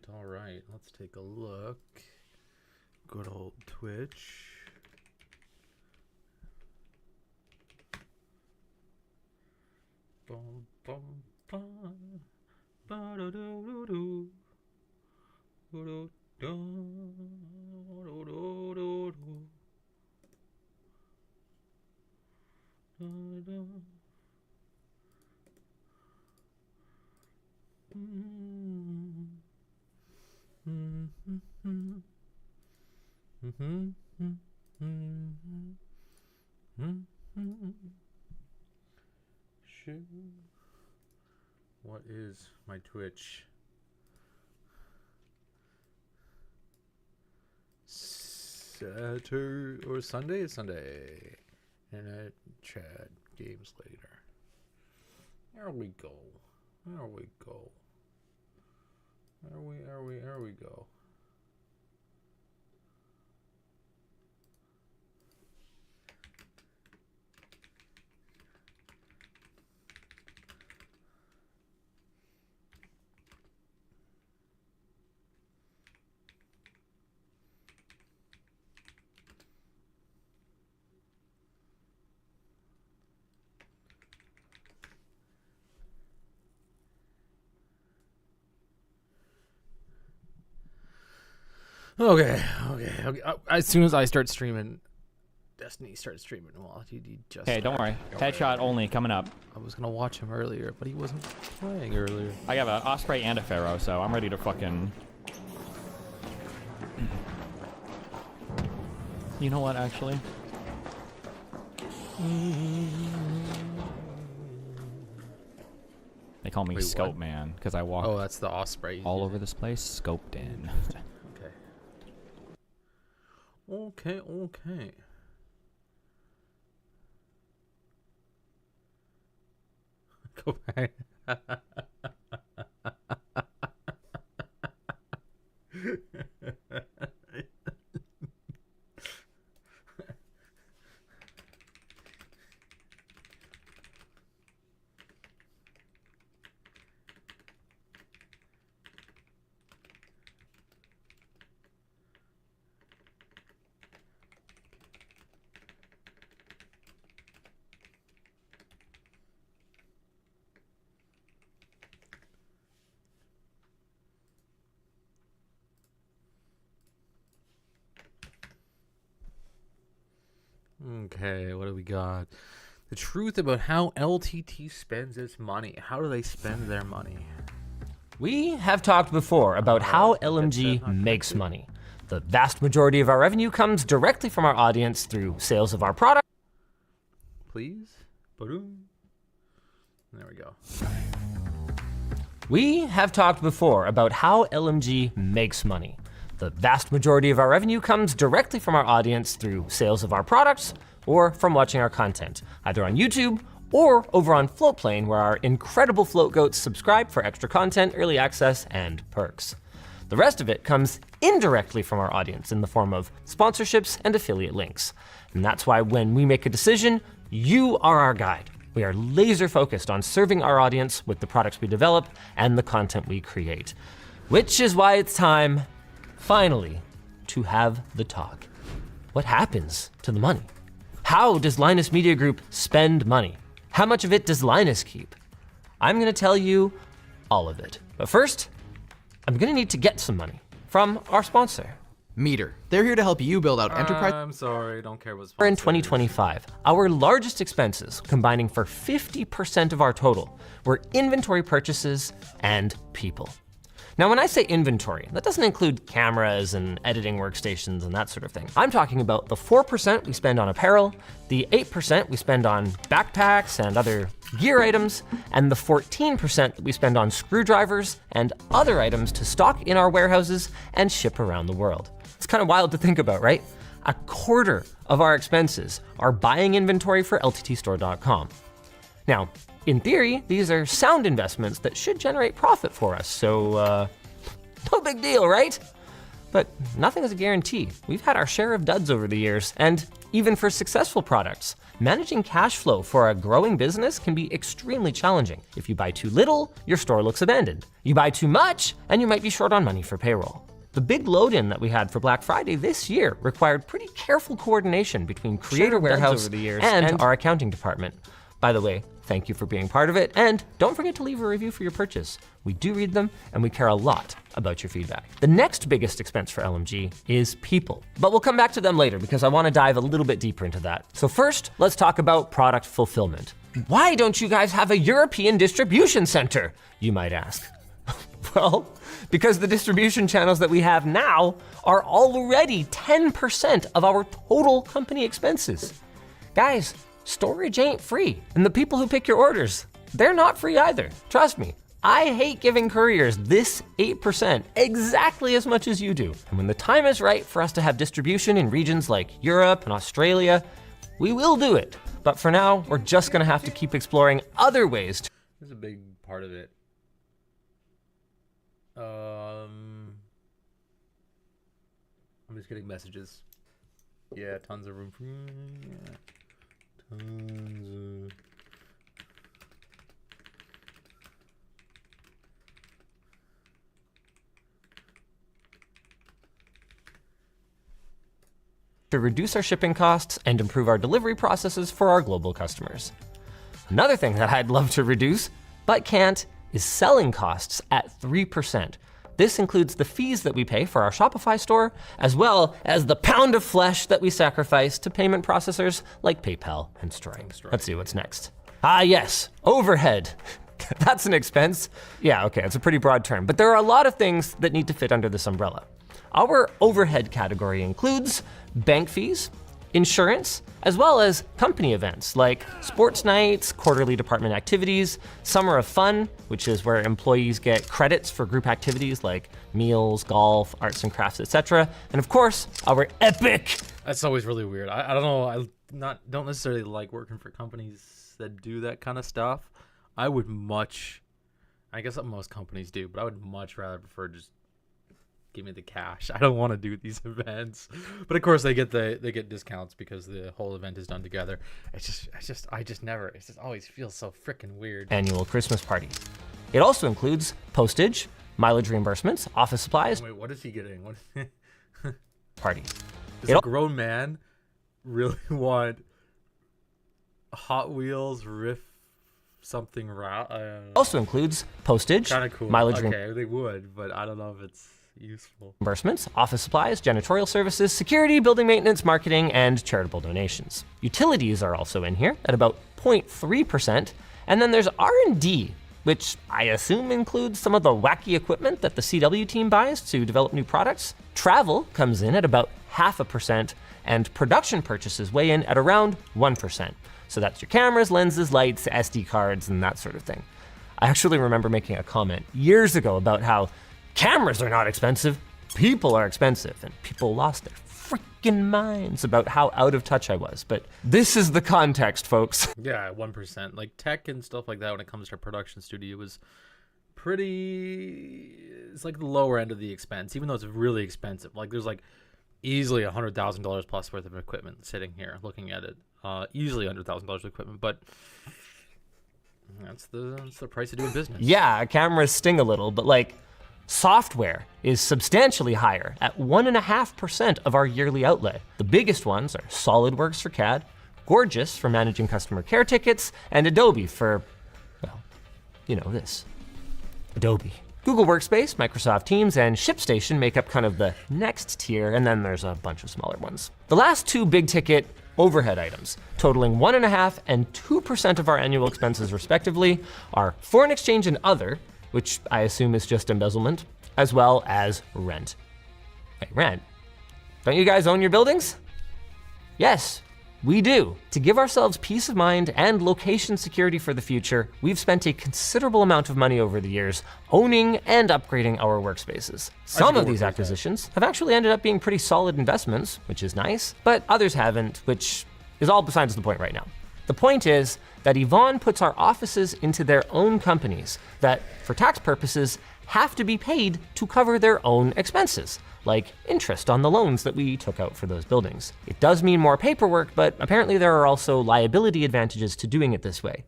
all right. Let's take a look. Good old Twitch. Bum, bum, bum. Ba-da-do-do-do. Do-do-do-do-do-do-do. Do-do. What is my Twitch? Saturday or Sunday? It's Sunday. Internet chat games later. There we go. There we go. There we go. Okay. As soon as I start streaming, Destiny starts streaming. Well, he just. Hey, don't worry. Headshot only coming up. I was gonna watch him earlier, but he wasn't playing earlier. I have an Osprey and a Pharaoh, so I'm ready to fucking. You know what? Actually. They call me Scope Man because I walk. Oh, that's the Osprey. All over this place, scoped in. Okay. Go back. Okay, what do we got? The truth about how LTT spends its money. How do they spend their money? We have talked before about how LMG makes money. The vast majority of our revenue comes directly from our audience through sales of our product. Please? Boom. There we go. We have talked before about how LMG makes money. The vast majority of our revenue comes directly from our audience through sales of our products or from watching our content, either on YouTube or over on Floatplane, where our incredible float goats subscribe for extra content, early access, and perks. The rest of it comes indirectly from our audience in the form of sponsorships and affiliate links. And that's why when we make a decision, you are our guide. We are laser focused on serving our audience with the products we develop and the content we create. Which is why it's time, finally, to have the talk. What happens to the money? How does Linus Media Group spend money? How much of it does Linus keep? I'm gonna tell you all of it. But first, I'm gonna need to get some money from our sponsor. Meter. They're here to help you build out enterprise. I'm sorry, don't care what's In 2025, our largest expenses, combining for 50% of our total, were inventory purchases and people. Now, when I say inventory, that doesn't include cameras and editing workstations and that sort of thing. I'm talking about the 4% we spend on apparel, the 8% we spend on backpacks and other gear items, and the 14% that we spend on screwdrivers and other items to stock in our warehouses and ship around the world. It's kind of wild to think about, right? A quarter of our expenses are buying inventory for LTTstore.com. Now, in theory, these are sound investments that should generate profit for us, so no big deal, right? But nothing is a guarantee. We've had our share of duds over the years, and even for successful products, Managing cash flow for a growing business can be extremely challenging. If you buy too little, your store looks abandoned. You buy too much, and you might be short on money for payroll. The big load-in that we had for Black Friday this year required pretty careful coordination between Creator Warehouse over the years. and our accounting department. By the way, thank you for being part of it, and don't forget to leave a review for your purchase. We do read them, and we care a lot about your feedback. The next biggest expense for LMG is people, but we'll come back to them later because I wanna dive a little bit deeper into that. So first, let's talk about product fulfillment. Why don't you guys have a European distribution center, you might ask? Well, because the distribution channels that we have now are already 10% of our total company expenses. Guys, storage ain't free, and the people who pick your orders, they're not free either. Trust me, I hate giving couriers this 8% exactly as much as you do. And when the time is right for us to have distribution in regions like Europe and Australia, we will do it. But for now, we're just gonna have to keep exploring other ways to— There's a big part of it. I'm just getting messages. Yeah, tons of room for tons of. to reduce our shipping costs and improve our delivery processes for our global customers. Another thing that I'd love to reduce, but can't, is selling costs at 3%. This includes the fees that we pay for our Shopify store, as well as the pound of flesh that we sacrifice to payment processors like PayPal and Stripe. Let's see what's next. Ah yes, overhead. That's an expense. Yeah, okay, it's a pretty broad term, but there are a lot of things that need to fit under this umbrella. Our overhead category includes bank fees, insurance, as well as company events like sports nights, quarterly department activities, summer of fun, which is where employees get credits for group activities like meals, golf, arts and crafts, etc. And of course, our epic. That's always really weird. I don't know. Don't necessarily like working for companies that do that kind of stuff. I would much, I guess most companies do, but I would much rather prefer just give me the cash. I don't want to do these events, but of course they get discounts because the whole event is done together. I just never. It just always feels so freaking weird. Annual Christmas party. It also includes postage, mileage reimbursements, office supplies. Wait, what is he getting? What? Party. Does a grown man really want Hot Wheels riff something also includes postage, kind of cool. mileage Okay, they would, but I don't know if it's useful. Reimbursements, office supplies, janitorial services, security, building maintenance, marketing, and charitable donations. Utilities are also in here at about 0.3%, and then there's R&D, which I assume includes some of the wacky equipment that the CW team buys to develop new products. Travel comes in at about 0.5%, and production purchases weigh in at around 1%. So that's your cameras, lenses, lights, SD cards, and that sort of thing. I actually remember making a comment years ago about how cameras are not expensive, people are expensive, and people lost their freaking minds about how out of touch I was. But this is the context, folks. Yeah, 1%. Like tech and stuff like that when it comes to a production studio was pretty, it's like the lower end of the expense, even though it's really expensive. Like there's like easily $100,000 plus worth of equipment sitting here looking at it. Easily $100,000 of equipment, but that's the price of doing business. Yeah, cameras sting a little, but like software is substantially higher at 1.5% of our yearly outlay. The biggest ones are SolidWorks for CAD, Gorgeous for managing customer care tickets, and Adobe for, well, you know this, Adobe. Google Workspace, Microsoft Teams, and ShipStation make up kind of the next tier, and then there's a bunch of smaller ones. The last two big ticket overhead items, totaling 1.5% and 2% of our annual expenses respectively, are foreign exchange and other, which I assume is just embezzlement, as well as rent. Wait, rent? Don't you guys own your buildings? Yes, we do. To give ourselves peace of mind and location security for the future, we've spent a considerable amount of money over the years owning and upgrading our workspaces. Some of these acquisitions have actually ended up being pretty solid investments, which is nice, but others haven't, which is all besides the point right now. The point is that Yvonne puts our offices into their own companies that, for tax purposes, have to be paid to cover their own expenses, like interest on the loans that we took out for those buildings. It does mean more paperwork, but apparently there are also liability advantages to doing it this way.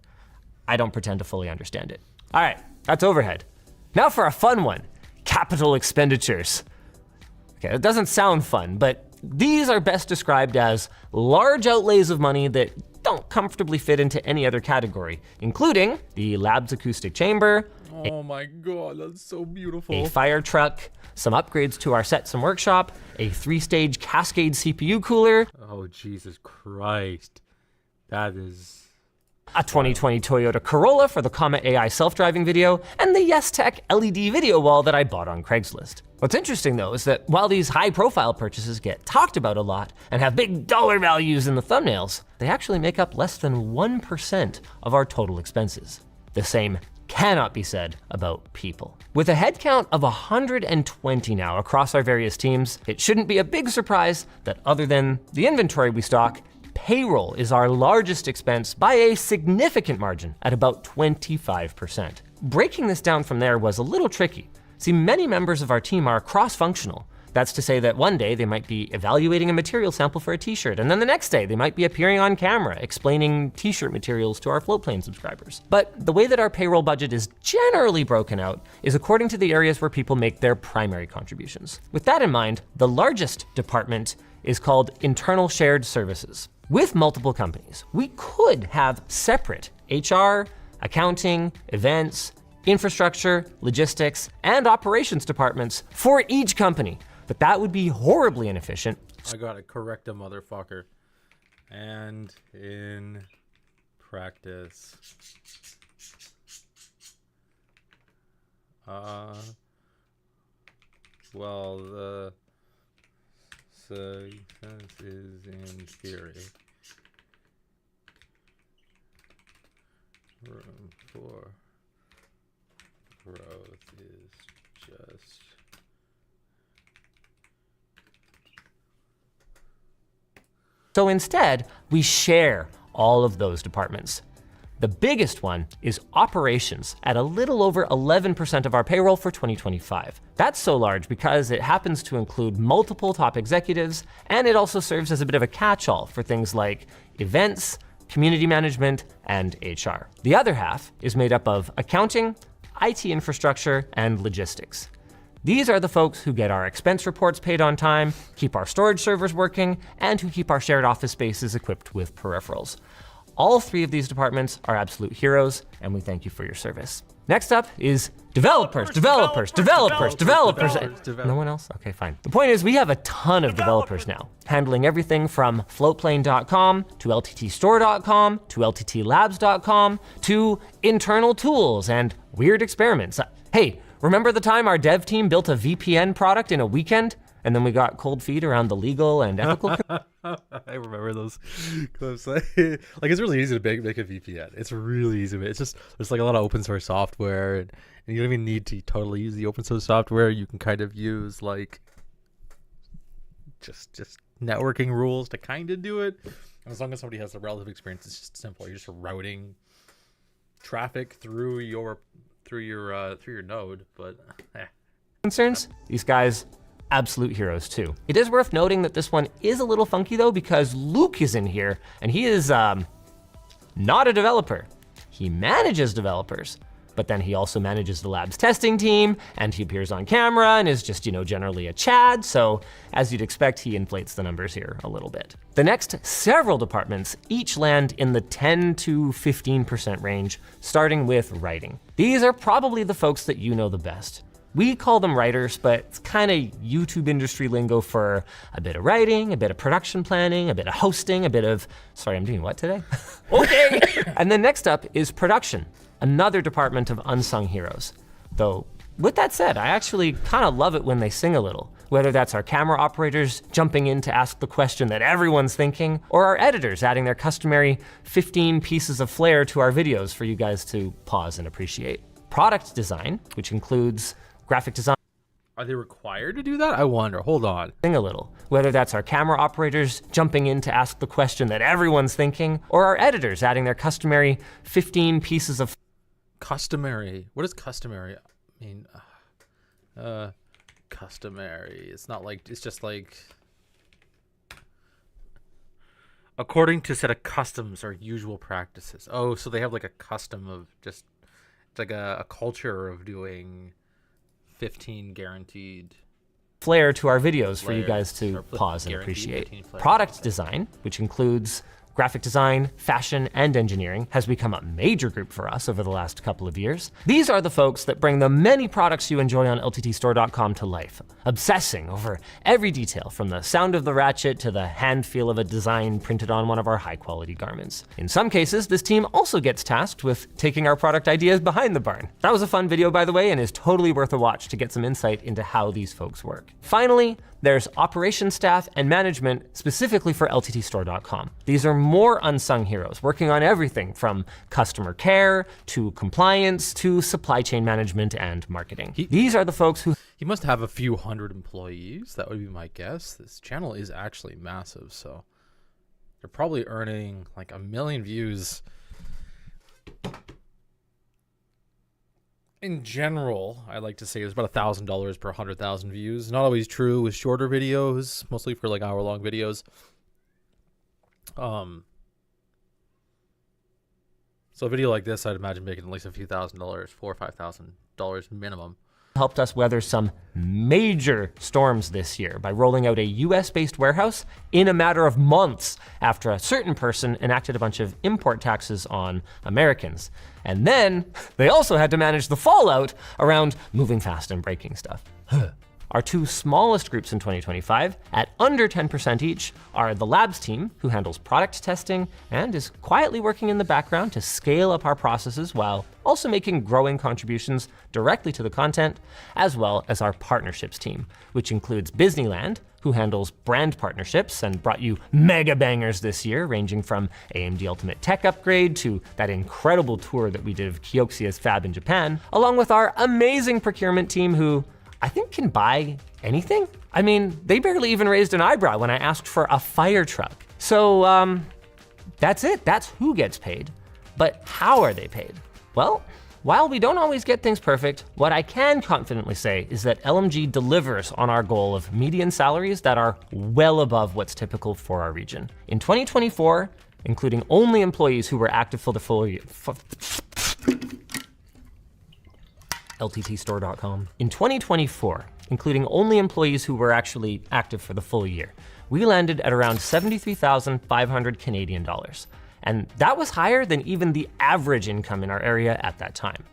I don't pretend to fully understand it. All right, that's overhead. Now for a fun one, capital expenditures. Okay, it doesn't sound fun, but these are best described as large outlays of money that don't comfortably fit into any other category, including the lab's acoustic chamber, Oh my god, that's so beautiful. a fire truck, some upgrades to our sets and workshop, a 3-stage Cascade CPU cooler, Oh, Jesus Christ. That is... a 2020 Toyota Corolla for the Comet AI self-driving video, and the YesTech LED video wall that I bought on Craigslist. What's interesting though is that while these high-profile purchases get talked about a lot and have big dollar values in the thumbnails, they actually make up less than 1% of our total expenses. The same cannot be said about people. With a headcount of 120 now across our various teams, it shouldn't be a big surprise that other than the inventory we stock, payroll is our largest expense by a significant margin at about 25%. Breaking this down from there was a little tricky. See, many members of our team are cross-functional. That's to say that one day they might be evaluating a material sample for a t-shirt, and then the next day they might be appearing on camera explaining t-shirt materials to our Floatplane subscribers. But the way that our payroll budget is generally broken out is according to the areas where people make their primary contributions. With that in mind, the largest department is called Internal Shared Services. With multiple companies, we could have separate HR, accounting, events, infrastructure, logistics, and operations departments for each company, but that would be horribly inefficient. I gotta correct a motherfucker. And in practice. Well, the sentence is in theory. Room for growth is just So instead, we share all of those departments. The biggest one is operations at a little over 11% of our payroll for 2025. That's so large because it happens to include multiple top executives, and it also serves as a bit of a catch-all for things like events, community management, and HR. The other half is made up of accounting, IT infrastructure, and logistics. These are the folks who get our expense reports paid on time, keep our storage servers working, and who keep our shared office spaces equipped with peripherals. All three of these departments are absolute heroes, and we thank you for your service. Next up is developers. No one else? Okay, fine. The point is we have a ton of developers now, handling everything from floatplane.com to lttstore.com to lttlabs.com to internal tools and weird experiments. Hey, remember the time our dev team built a VPN product in a weekend? And then we got cold feet around the legal and ethical. I remember those clips. Like it's really easy to make a VPN. It's really easy. It's just there's like a lot of open source software, and you don't even need to totally use the open source software. You can kind of use like just networking rules to kind of do it. As long as somebody has a relative experience, it's just simple. You're just routing traffic through your node. But concerns, these guys absolute heroes too. It is worth noting that this one is a little funky though, because Luke is in here and he is not a developer. He manages developers, but then he also manages the lab's testing team, and he appears on camera and is just, generally a Chad. So as you'd expect, he inflates the numbers here a little bit. The next several departments each land in the 10 to 15% range, starting with writing. These are probably the folks that you know the best. We call them writers, but it's kind of YouTube industry lingo for a bit of writing, a bit of production planning, a bit of hosting, a bit of, sorry, I'm doing what today? Okay. And then next up is production, another department of unsung heroes. Though, with that said, I actually kind of love it when they sing a little, whether that's our camera operators jumping in to ask the question that everyone's thinking, or our editors adding their customary 15 pieces of flair to our videos for you guys to pause and appreciate. Product design, which includes graphic design. are they required to do that? I wonder. Hold on. A little, whether that's our camera operators jumping in to ask the question that everyone's thinking, or our editors adding their customary 15 pieces of Customary. What does customary mean? Customary. It's not like, it's just like, according to a set of customs or usual practices. Oh, so they have like a custom of just, it's like a culture of doing 15 guaranteed flair to our videos for you guys flares, to or pause and guaranteed 15 appreciate. flares. Product design, which includes graphic design, fashion, and engineering, has become a major group for us over the last couple of years. These are the folks that bring the many products you enjoy on lttstore.com to life, obsessing over every detail from the sound of the ratchet to the hand feel of a design printed on one of our high-quality garments. In some cases, this team also gets tasked with taking our product ideas behind the barn. That was a fun video, by the way, and is totally worth a watch to get some insight into how these folks work. Finally, there's operations staff and management specifically for lttstore.com. These are more unsung heroes working on everything from customer care to compliance to supply chain management and marketing. These are the folks who... He must have a few hundred employees. That would be my guess. This channel is actually massive, so they're probably earning like 1 million views. In general, I like to say it's about $1,000 per 100,000 views. Not always true with shorter videos, mostly for like hour-long videos. So a video like this, I'd imagine making at least a few $1,000, $4,000 or $5,000 minimum. helped us weather some major storms this year by rolling out a US-based warehouse in a matter of months after a certain person enacted a bunch of import taxes on Americans. And then they also had to manage the fallout around moving fast and breaking stuff. Our two smallest groups in 2025, at under 10% each, are the labs team, who handles product testing and is quietly working in the background to scale up our processes while also making growing contributions directly to the content, as well as our partnerships team, which includes Disneyland, who handles brand partnerships and brought you mega bangers this year, ranging from AMD Ultimate Tech Upgrade to that incredible tour that we did of Kioxia's fab in Japan, along with our amazing procurement team who I think can buy anything. I mean, they barely even raised an eyebrow when I asked for a fire truck. So that's it, that's who gets paid. But how are they paid? Well, while we don't always get things perfect, what I can confidently say is that LMG delivers on our goal of median salaries that are well above what's typical for our region. In 2024, including only employees who were active for the full year, lttstore.com. In 2024, including only employees who were actually active for the full year, we landed at around 73,500 Canadian dollars. And that was higher than even the average income in our area at that time.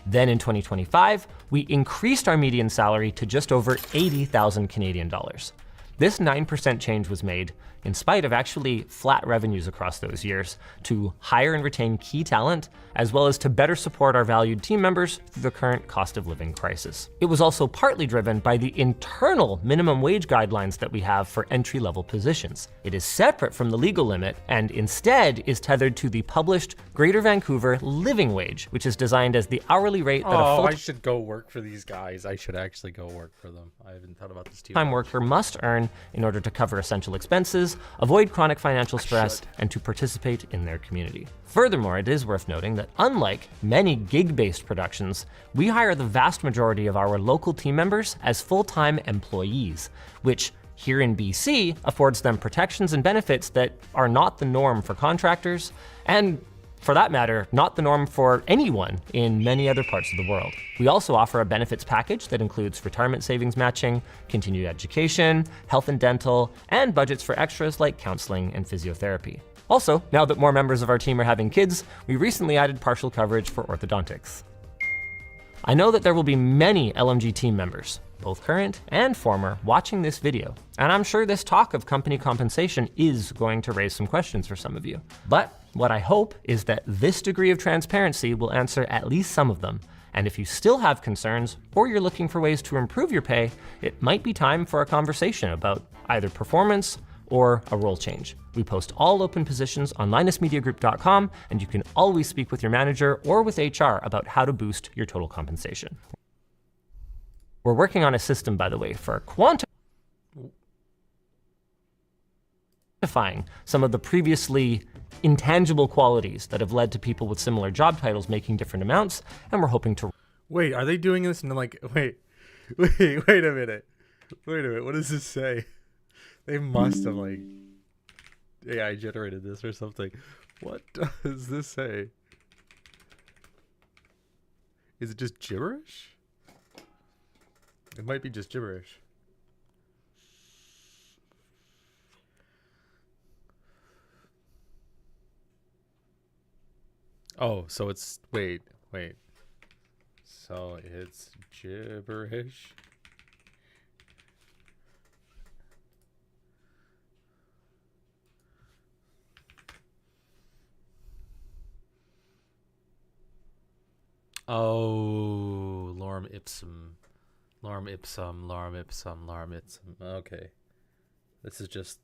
Then in 2025, we increased our median salary to just over 80,000 Canadian dollars. This 9% change was made in spite of actually flat revenues across those years to hire and retain key talent, as well as to better support our valued team members through the current cost of living crisis. It was also partly driven by the internal minimum wage guidelines that we have for entry-level positions. It is separate from the legal limit and instead is tethered to the published Greater Vancouver living wage, which is designed as the hourly rate that a I should go work for these guys. I should actually go work for them. I haven't thought about this too full-time much. worker must earn in order to cover essential expenses, avoid chronic financial stress, and to participate in their community. Furthermore, it is worth noting that unlike many gig-based productions, we hire the vast majority of our local team members as full-time employees, which here in BC affords them protections and benefits that are not the norm for contractors, and for that matter, not the norm for anyone in many other parts of the world. We also offer a benefits package that includes retirement savings matching, continued education, health and dental, and budgets for extras like counseling and physiotherapy. Also, now that more members of our team are having kids, we recently added partial coverage for orthodontics. I know that there will be many LMG team members, both current and former, watching this video, and I'm sure this talk of company compensation is going to raise some questions for some of you. But what I hope is that this degree of transparency will answer at least some of them. And if you still have concerns or you're looking for ways to improve your pay, it might be time for a conversation about either performance or a role change. We post all open positions on linusmediagroup.com, and you can always speak with your manager or with HR about how to boost your total compensation. We're working on a system, by the way, for quantifying some of the previously intangible qualities that have led to people with similar job titles making different amounts, and we're hoping to... Wait, are they doing this in like, wait, Wait a minute. Wait a minute. What does this say? They must have like AI generated this or something. What does this say? Is it just gibberish? It might be just gibberish. Oh, so it's wait. So it's gibberish. Oh, lorem ipsum. Okay. This is just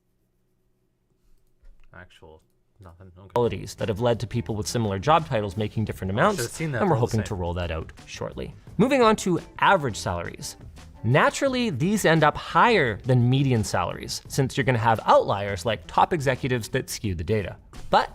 actual nothing. Okay. Qualities that have led to people with similar job titles making different amounts, seen that and we're all the hoping same. to roll that out shortly. Moving on to average salaries. Naturally, these end up higher than median salaries, since you're gonna have outliers like top executives that skew the data. But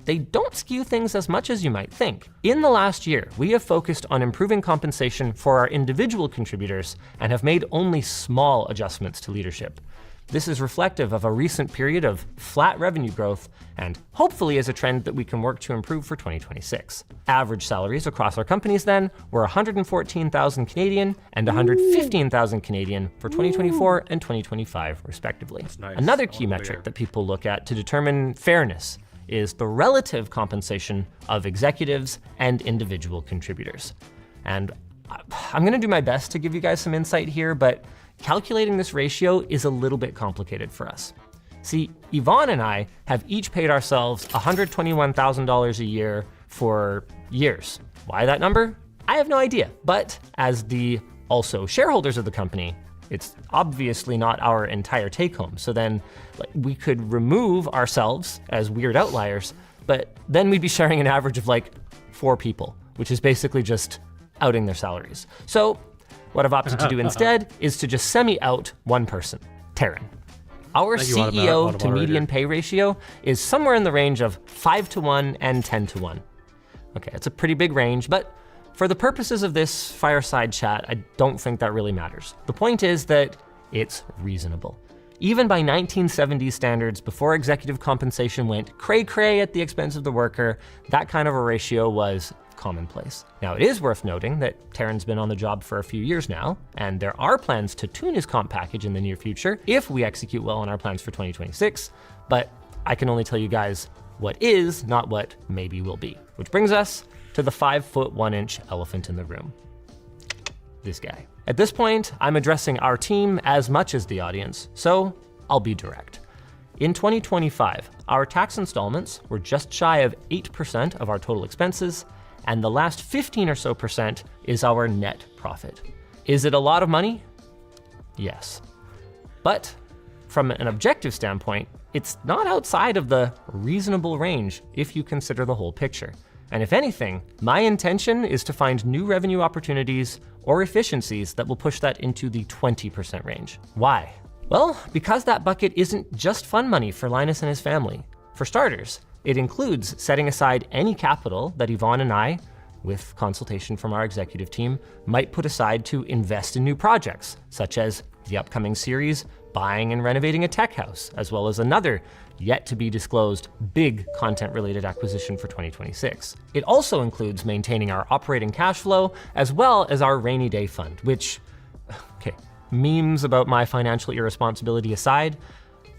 they don't skew things as much as you might think. In the last year, we have focused on improving compensation for our individual contributors and have made only small adjustments to leadership. This is reflective of a recent period of flat revenue growth and hopefully is a trend that we can work to improve for 2026. Average salaries across our companies then were 114,000 Canadian and 115,000 Canadian for 2024 and 2025 respectively. nice. Another I key want metric bigger. that people look at to determine fairness is the relative compensation of executives and individual contributors. And I'm gonna do my best to give you guys some insight here, but calculating this ratio is a little bit complicated for us. See, Yvonne and I have each paid ourselves $121,000 a year for years. Why that number? I have no idea, but as the also shareholders of the company, it's obviously not our entire take home. So then we could remove ourselves as weird outliers, but then we'd be sharing an average of like 4 people, which is basically just outing their salaries. So what I've opted to do instead is to just semi-out one person, Taryn. Our Thank you, CEO to moderator. median pay ratio is somewhere in the range of 5-to-1 and 10-to-1. Okay, it's a pretty big range, but for the purposes of this fireside chat, I don't think that really matters. The point is that it's reasonable. Even by 1970s standards, before executive compensation went cray-cray at the expense of the worker, that kind of a ratio was commonplace. Now, it is worth noting that Taryn's been on the job for a few years now, and there are plans to tune his comp package in the near future if we execute well on our plans for 2026, but I can only tell you guys what is, not what maybe will be. Which brings us to the 5'1" elephant in the room. This guy. At this point, I'm addressing our team as much as the audience, so I'll be direct. In 2025, our tax installments were just shy of 8% of our total expenses, and the last 15 or so percent is our net profit. Is it a lot of money? Yes. But from an objective standpoint, it's not outside of the reasonable range if you consider the whole picture. And if anything, my intention is to find new revenue opportunities or efficiencies that will push that into the 20% range. Why? Well, because that bucket isn't just fun money for Linus and his family. For starters, it includes setting aside any capital that Yvonne and I, with consultation from our executive team, might put aside to invest in new projects, such as the upcoming series, buying and renovating a tech house, as well as another yet to be disclosed big content-related acquisition for 2026. It also includes maintaining our operating cash flow, as well as our rainy day fund, which, okay, memes about my financial irresponsibility aside,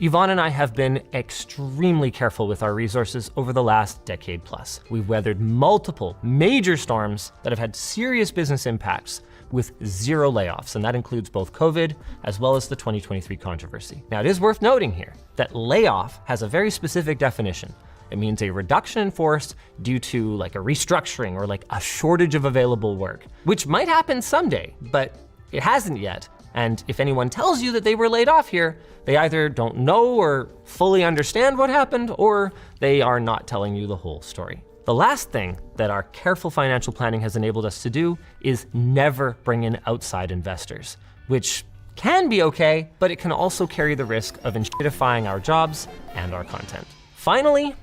Yvonne and I have been extremely careful with our resources over the last decade plus. We've weathered multiple major storms that have had serious business impacts with 0 layoffs, and that includes both COVID as well as the 2023 controversy. Now, it is worth noting here that layoff has a very specific definition. It means a reduction in force due to like a restructuring or like a shortage of available work, which might happen someday, but it hasn't yet. And if anyone tells you that they were laid off here, they either don't know or fully understand what happened, or they are not telling you the whole story. The last thing that our careful financial planning has enabled us to do is never bring in outside investors, which can be okay, but it can also carry the risk of inshitifying our jobs and our content. Finally,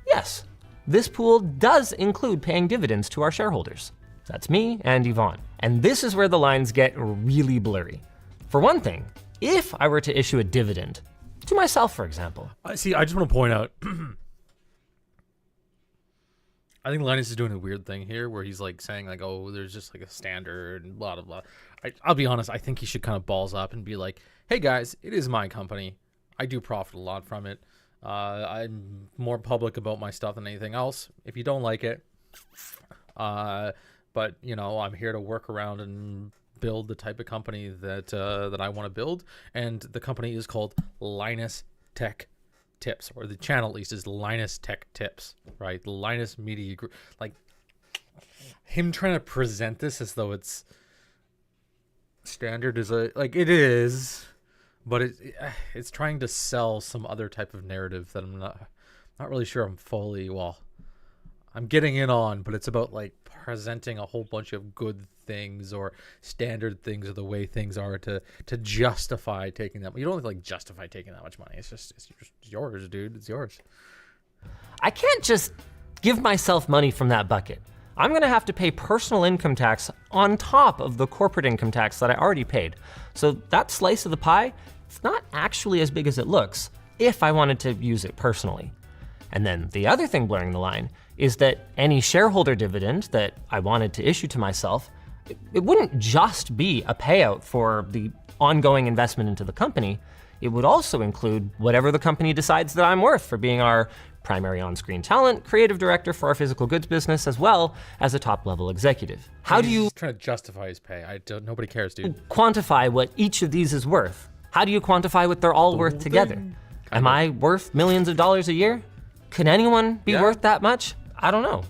yes, this pool does include paying dividends to our shareholders. That's me and Yvonne. And this is where the lines get really blurry. For one thing, if I were to issue a dividend, to myself, for example. See, I just want to point out, I think Linus is doing a weird thing here where he's like saying like, oh, there's just like a standard and blah, blah, blah. I'll be honest. I think he should kind of balls up and be like, hey guys, it is my company. I do profit a lot from it. I'm more public about my stuff than anything else. If you don't like it, but you know, I'm here to work around and build the type of company that that I want to build. And the company is called Linus Tech Tips, or the channel at least is Linus Tech Tips, right? The Linus Media Group. Like him trying to present this as though it's standard is like it is, but it's trying to sell some other type of narrative that I'm not really sure I'm fully I'm getting in on, but it's about like presenting a whole bunch of good things or standard things or the way things are to justify taking that. You don't like justify taking that much money. It's just yours, dude. It's yours. I can't just give myself money from that bucket. I'm gonna have to pay personal income tax on top of the corporate income tax that I already paid. So that slice of the pie, it's not actually as big as it looks if I wanted to use it personally. And then the other thing blurring the line is that any shareholder dividend that I wanted to issue to myself, it wouldn't just be a payout for the ongoing investment into the company. It would also include whatever the company decides that I'm worth for being our primary on-screen talent, creative director for our physical goods business, as well as a top-level executive. How do you He's trying to justify his pay? Nobody cares, dude. quantify what each of these is worth? How do you quantify what they're all worth together? Am I worth millions of dollars a year? Could anyone be worth that much? I don't know.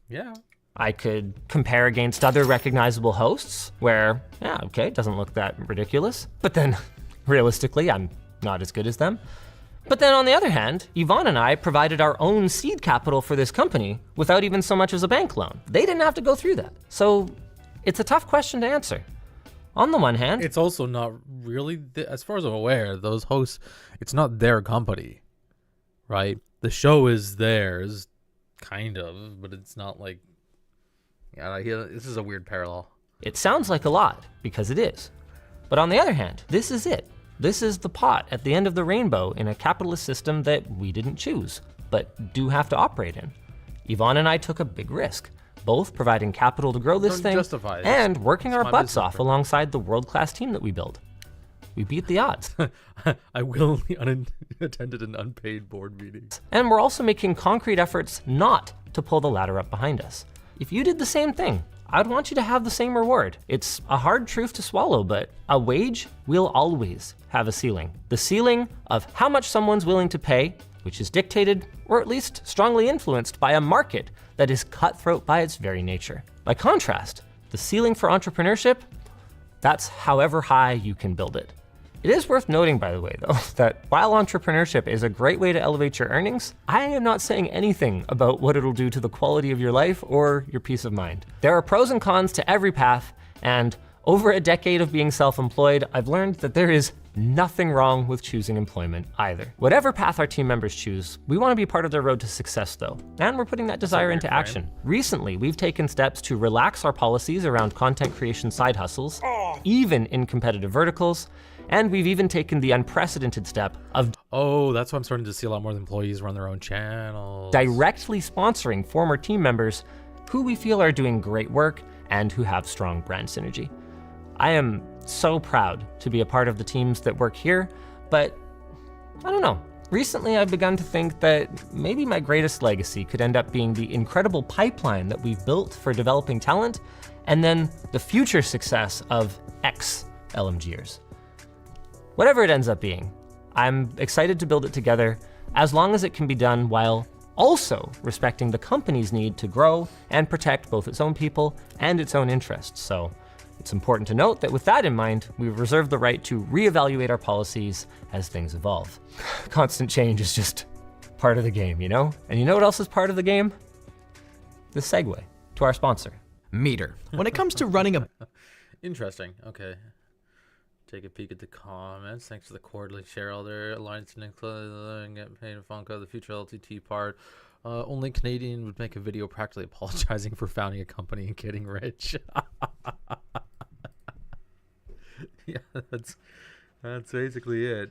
Yeah. I could compare against other recognizable hosts where, yeah, okay, it doesn't look that ridiculous. But then, realistically, I'm not as good as them. But then on the other hand, Yvonne and I provided our own seed capital for this company without even so much as a bank loan. They didn't have to go through that. So it's a tough question to answer. On the one hand, It's also not really, as far as I'm aware, those hosts, it's not their company, right? The show is theirs, kind of, but it's not like, this is a weird parallel. it sounds like a lot, because it is. But on the other hand, this is it. This is the pot at the end of the rainbow in a capitalist system that we didn't choose, but do have to operate in. Yvonne and I took a big risk, both providing capital to grow this Don't thing justify it. and working It's our my butts business, off bro. alongside the world-class team that we built. We beat the odds. I willingly attended an unpaid board meeting. And we're also making concrete efforts not to pull the ladder up behind us. If you did the same thing, I'd want you to have the same reward. It's a hard truth to swallow, but a wage will always have a ceiling. The ceiling of how much someone's willing to pay, which is dictated, or at least strongly influenced by a market that is cutthroat by its very nature. By contrast, the ceiling for entrepreneurship, that's however high you can build it. It is worth noting, by the way, though, that while entrepreneurship is a great way to elevate your earnings, I am not saying anything about what it'll do to the quality of your life or your peace of mind. There are pros and cons to every path, and over a decade of being self-employed, I've learned that there is nothing wrong with choosing employment either. Whatever path our team members choose, we want to be part of their road to success though, and we're putting that desire into action. Recently, we've taken steps to relax our policies around content creation side hustles, even in competitive verticals, and we've even taken the unprecedented step of Oh, that's why I'm starting to see a lot more employees run their own channels. directly sponsoring former team members who we feel are doing great work and who have strong brand synergy. I am so proud to be a part of the teams that work here, but I don't know. Recently, I've begun to think that maybe my greatest legacy could end up being the incredible pipeline that we've built for developing talent, and then the future success of ex-LMGers. Whatever it ends up being, I'm excited to build it together as long as it can be done while also respecting the company's need to grow and protect both its own people and its own interests. So it's important to note that with that in mind, we've reserved the right to reevaluate our policies as things evolve. Constant change is just part of the game, you know? And you know what else is part of the game? The segue to our sponsor. Meter. When it comes to running a Interesting. Okay. Take a peek at the comments. Thanks to the quarterly shareholder alliance and get paid in Funko, the future LTT part Only Canadian would make a video practically apologizing for founding a company and getting rich. Yeah, that's basically it.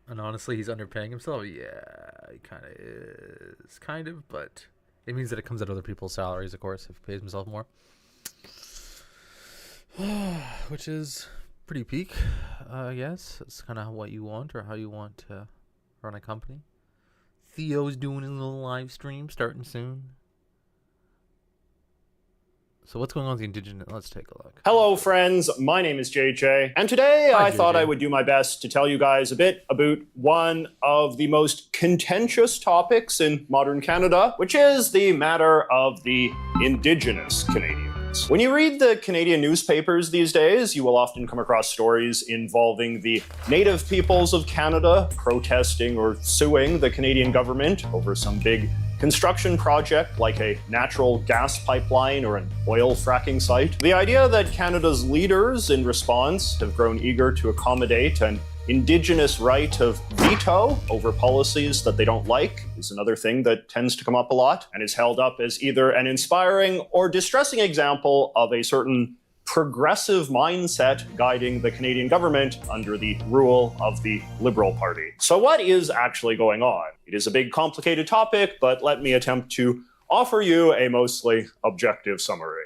And honestly, he's underpaying himself. Yeah, he kind of is, but it means that it comes out of other people's salaries, of course, if he pays himself more. Which is pretty peak, I guess. It's kind of what you want or how you want to run a company. Theo's doing a little live stream starting soon. So what's going on with the Indigenous? Let's take a look. Hello, friends. My name is JJ, and today I thought I would do my best to tell you guys a bit about one of the most contentious topics in modern Canada, which is the matter of the Indigenous Canadians. When you read the Canadian newspapers these days, you will often come across stories involving the Native peoples of Canada protesting or suing the Canadian government over some big construction project like a natural gas pipeline or an oil fracking site. The idea that Canada's leaders in response have grown eager to accommodate an Indigenous right of veto over policies that they don't like is another thing that tends to come up a lot and is held up as either an inspiring or distressing example of a certain progressive mindset guiding the Canadian government under the rule of the Liberal Party. So what is actually going on? It is a big, complicated topic, but let me attempt to offer you a mostly objective summary.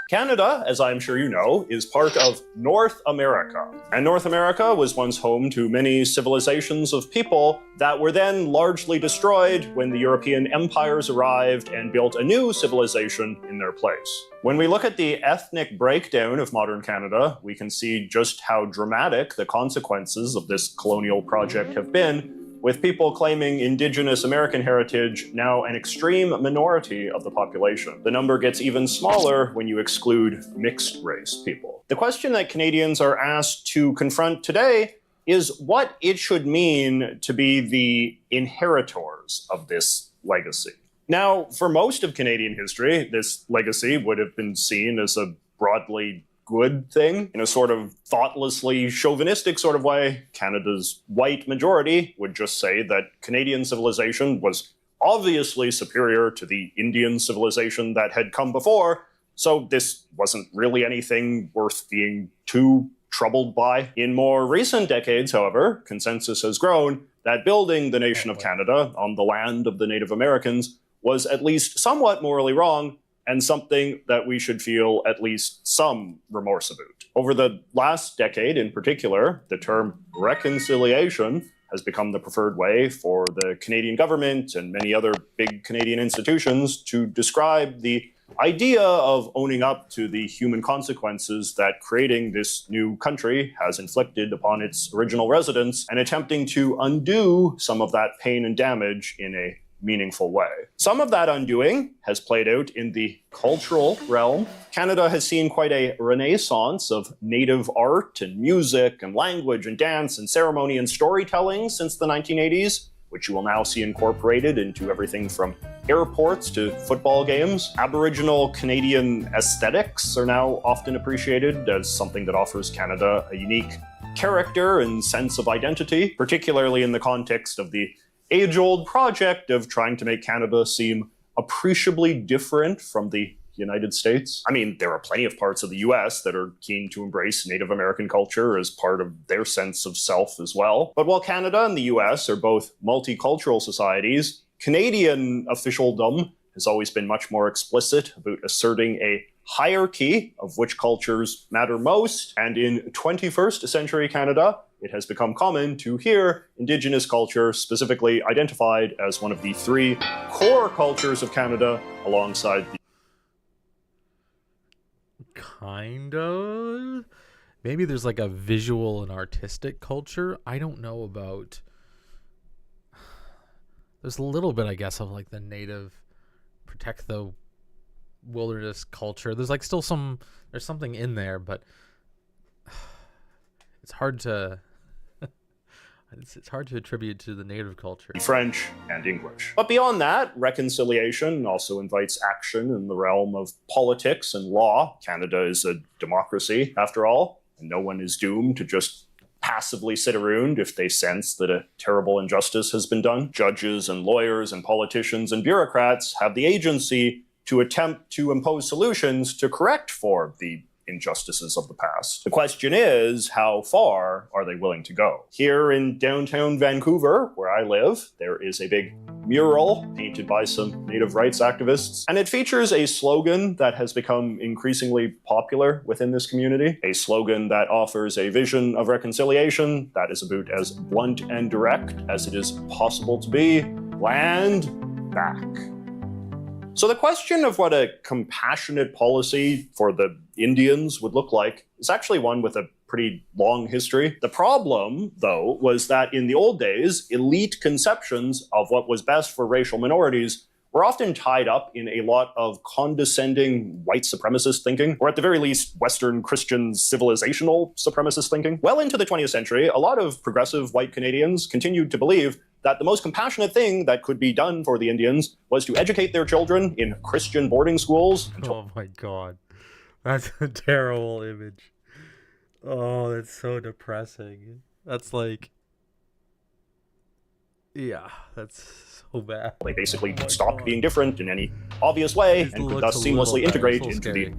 Canada, as I'm sure you know, is part of North America. And North America was once home to many civilizations of people that were then largely destroyed when the European empires arrived and built a new civilization in their place. When we look at the ethnic breakdown of modern Canada, we can see just how dramatic the consequences of this colonial project have been, with people claiming Indigenous American heritage now an extreme minority of the population. The number gets even smaller when you exclude mixed-race people. The question that Canadians are asked to confront today is what it should mean to be the inheritors of this legacy. Now, for most of Canadian history, this legacy would have been seen as a broadly good thing. In a sort of thoughtlessly chauvinistic sort of way, Canada's white majority would just say that Canadian civilization was obviously superior to the Indian civilization that had come before, so this wasn't really anything worth being too troubled by. In more recent decades, however, consensus has grown that building the nation of Canada on the land of the Native Americans was at least somewhat morally wrong, and something that we should feel at least some remorse about. Over the last decade in particular, the term reconciliation has become the preferred way for the Canadian government and many other big Canadian institutions to describe the idea of owning up to the human consequences that creating this new country has inflicted upon its original residents and attempting to undo some of that pain and damage in a meaningful way. Some of that undoing has played out in the cultural realm. Canada has seen quite a renaissance of native art and music and language and dance and ceremony and storytelling since the 1980s, which you will now see incorporated into everything from airports to football games. Aboriginal Canadian aesthetics are now often appreciated as something that offers Canada a unique character and sense of identity, particularly in the context of the age-old project of trying to make Canada seem appreciably different from the United States. I mean, there are plenty of parts of the US that are keen to embrace Native American culture as part of their sense of self as well. But while Canada and the US are both multicultural societies, Canadian officialdom has always been much more explicit about asserting a hierarchy of which cultures matter most, and in 21st century Canada, it has become common to hear Indigenous culture specifically identified as one of the three core cultures of Canada alongside the... Kind of. Maybe there's like a visual and artistic culture. I don't know about... There's a little bit, I guess, of like the native protect the wilderness culture. There's like still some... There's something in there, but it's hard to... It's hard to attribute to the native culture. French and English. But beyond that, reconciliation also invites action in the realm of politics and law. Canada is a democracy, after all, and no one is doomed to just passively sit around if they sense that a terrible injustice has been done. Judges and lawyers and politicians and bureaucrats have the agency to attempt to impose solutions to correct for the injustices of the past. The question is, how far are they willing to go? Here in downtown Vancouver, where I live, there is a big mural painted by some native rights activists, and it features a slogan that has become increasingly popular within this community, a slogan that offers a vision of reconciliation that is about as blunt and direct as it is possible to be: land back. So the question of what a compassionate policy for the Indians would look like is actually one with a pretty long history. The problem, though, was that in the old days, elite conceptions of what was best for racial minorities were often tied up in a lot of condescending white supremacist thinking, or at the very least, Western Christian civilizational supremacist thinking. Well into the 20th century, a lot of progressive white Canadians continued to believe that the most compassionate thing that could be done for the Indians was to educate their children in Christian boarding schools. Oh my god. That's a terrible image. Oh, that's so depressing. That's like... Yeah, that's so bad. They basically stopped being different in any obvious way and could thus seamlessly integrate into the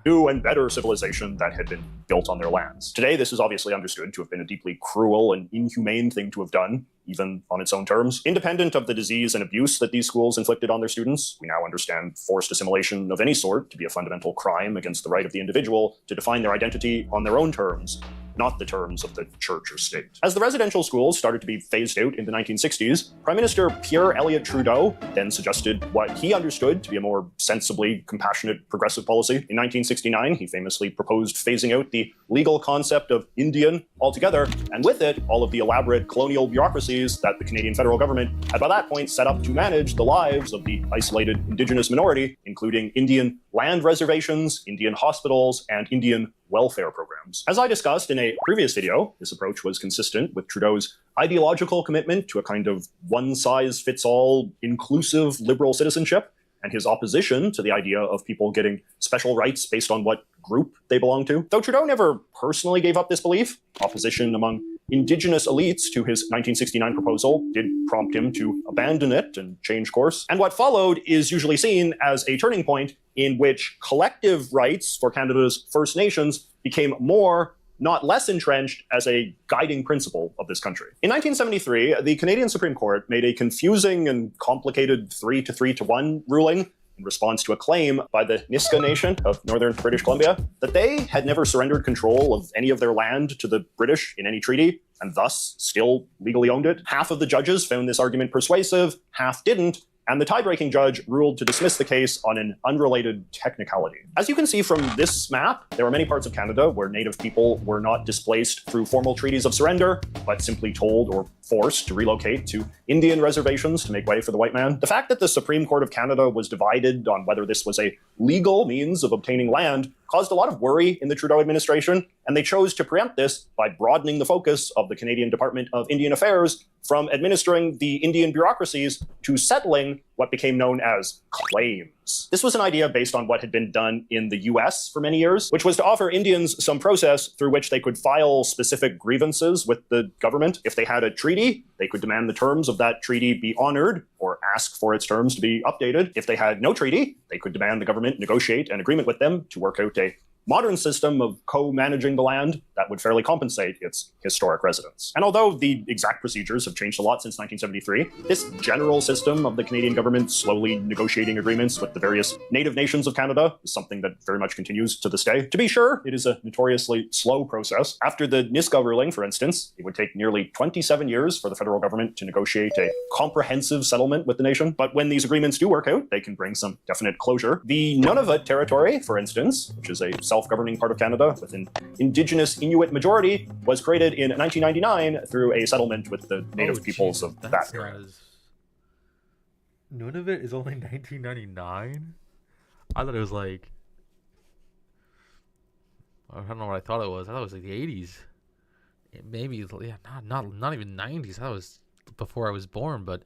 new and better civilization that had been built on their lands. Today, this is obviously understood to have been a deeply cruel and inhumane thing to have done, even on its own terms. Independent of the disease and abuse that these schools inflicted on their students, we now understand forced assimilation of any sort to be a fundamental crime against the right of the individual to define their identity on their own terms, not the terms of the church or state. As the residential schools started to be phased out in the 1960s, Prime Minister Pierre Elliott Trudeau then suggested what he understood to be a more sensibly compassionate progressive policy. In 1969, he famously proposed phasing out the legal concept of Indian altogether, and with it, all of the elaborate colonial bureaucracies that the Canadian federal government had by that point set up to manage the lives of the isolated Indigenous minority, including Indian land reservations, Indian hospitals, and Indian welfare programs. As I discussed in a previous video, this approach was consistent with Trudeau's ideological commitment to a kind of one-size-fits-all inclusive liberal citizenship, and his opposition to the idea of people getting special rights based on what group they belong to. Though Trudeau never personally gave up this belief, opposition among Indigenous elites to his 1969 proposal did prompt him to abandon it and change course. And what followed is usually seen as a turning point in which collective rights for Canada's First Nations became more, not less entrenched as a guiding principle of this country. In 1973, the Canadian Supreme Court made a confusing and complicated 3-3-1 ruling in response to a claim by the Nisga'a Nation of northern British Columbia that they had never surrendered control of any of their land to the British in any treaty, and thus still legally owned it. Half of the judges found this argument persuasive, half didn't, and the tie-breaking judge ruled to dismiss the case on an unrelated technicality. As you can see from this map, there are many parts of Canada where Native people were not displaced through formal treaties of surrender, but simply told or forced to relocate to Indian reservations to make way for the white man. The fact that the Supreme Court of Canada was divided on whether this was a legal means of obtaining land caused a lot of worry in the Trudeau administration, and they chose to preempt this by broadening the focus of the Canadian Department of Indian Affairs from administering the Indian bureaucracies to settling what became known as claims. This was an idea based on what had been done in the US for many years, which was to offer Indians some process through which they could file specific grievances with the government. If they had a treaty, they could demand the terms of that treaty be honored or ask for its terms to be updated. If they had no treaty, they could demand the government negotiate an agreement with them to work out a modern system of co-managing the land that would fairly compensate its historic residents. And although the exact procedures have changed a lot since 1973, this general system of the Canadian government slowly negotiating agreements with the various native nations of Canada is something that very much continues to this day. To be sure, it is a notoriously slow process. After the Nisga'a ruling, for instance, it would take nearly 27 years for the federal government to negotiate a comprehensive settlement with the nation. But when these agreements do work out, they can bring some definite closure. The Nunavut territory, for instance, which is a self-governing part of Canada with an Indigenous Inuit majority, was created in 1999 through a settlement with the native peoples of that area. Nunavut is only 1999? I thought it was like... I don't know what I thought it was. I thought it was like the 80s. Maybe, yeah, not even 90s. I thought it was before I was born, but...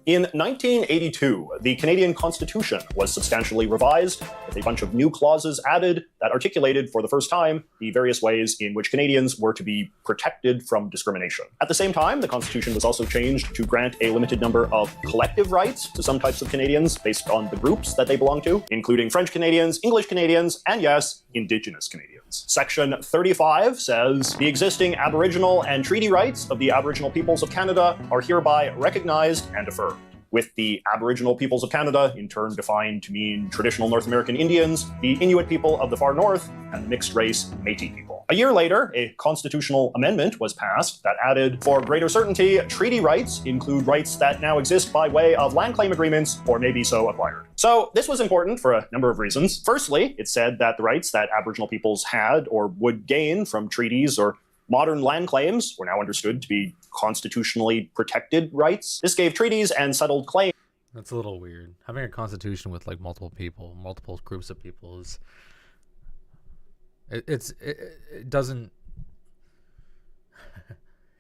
In 1982, the Canadian Constitution was substantially revised, with a bunch of new clauses added that articulated for the first time the various ways in which Canadians were to be protected from discrimination. At the same time, the Constitution was also changed to grant a limited number of collective rights to some types of Canadians based on the groups that they belong to, including French Canadians, English Canadians, and yes, Indigenous Canadians. Section 35 says, the existing Aboriginal and treaty rights of the Aboriginal peoples of Canada are hereby recognized and affirmed, with the Aboriginal peoples of Canada in turn defined to mean traditional North American Indians, the Inuit people of the far north, and the mixed-race Métis people. A year later, a constitutional amendment was passed that added, for greater certainty, treaty rights include rights that now exist by way of land claim agreements or may be so acquired. So this was important for a number of reasons. Firstly, it said that the rights that Aboriginal peoples had or would gain from treaties or modern land claims were now understood to be constitutionally protected rights. This gave treaties and settled claims. That's a little weird. Having a constitution with like multiple people, multiple groups of people is it doesn't.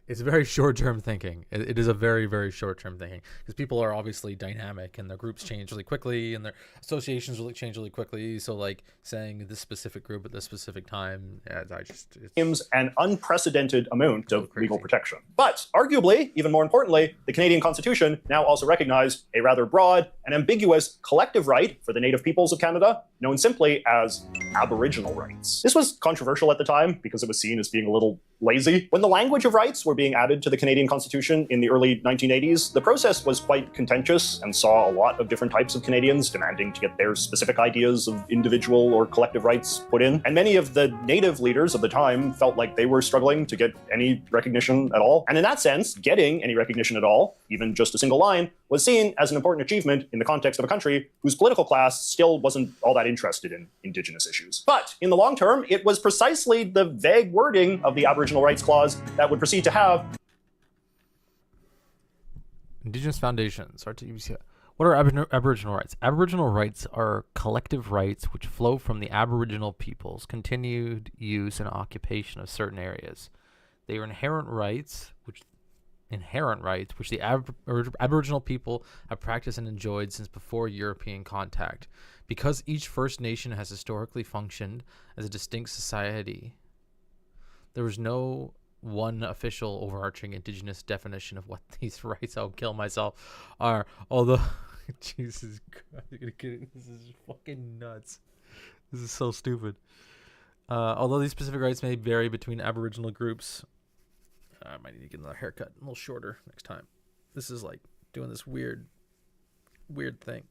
It's very short-term thinking. It is a very, very short-term thinking because people are obviously dynamic and their groups change really quickly and their associations really change really quickly. So like saying this specific group at this specific time, it's an unprecedented amount of legal protection. But arguably, even more importantly, the Canadian Constitution now also recognized a rather broad and ambiguous collective right for the Native peoples of Canada, known simply as Aboriginal rights. This was controversial at the time because it was seen as being a little lazy. When the language of rights were being added to the Canadian Constitution in the early 1980s, the process was quite contentious and saw a lot of different types of Canadians demanding to get their specific ideas of individual or collective rights put in. And many of the Native leaders of the time felt like they were struggling to get any recognition at all. And in that sense, getting any recognition at all, even just a single line, was seen as an important achievement in the context of a country whose political class still wasn't all that interested in Indigenous issues. But in the long term, it was precisely the vague wording of the Aboriginal Rights Clause that would proceed to have Indigenous foundations. What are Aboriginal rights? Aboriginal rights are collective rights which flow from the Aboriginal people's continued use and occupation of certain areas. They are inherent rights which the Aboriginal people have practiced and enjoyed since before European contact. Because each First Nation has historically functioned as a distinct society, there was no one official overarching Indigenous definition of what these rights, I'll kill myself, are. Although, Jesus Christ, this is fucking nuts. This is so stupid. Although these specific rights may vary between Aboriginal groups, I might need to get another haircut, a little shorter next time. This is like doing this weird thing.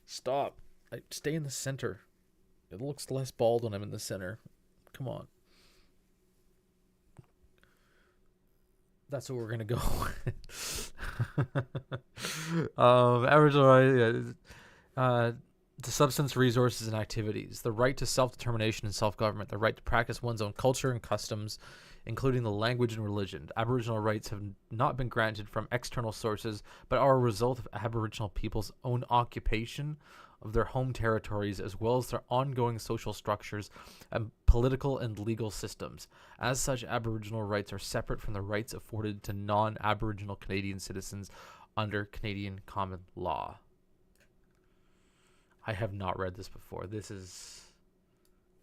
Stop. Stay in the center. It looks less bald when I'm in the center. Come on. That's what we're gonna go with. Aboriginal rights, the substance, resources, and activities, the right to self-determination and self-government, the right to practice one's own culture and customs, including the language and religion. Aboriginal rights have not been granted from external sources, but are a result of Aboriginal people's own occupation of their home territories, as well as their ongoing social structures and political and legal systems. As such, Aboriginal rights are separate from the rights afforded to non-Aboriginal Canadian citizens under Canadian common law. I have not read this before. This is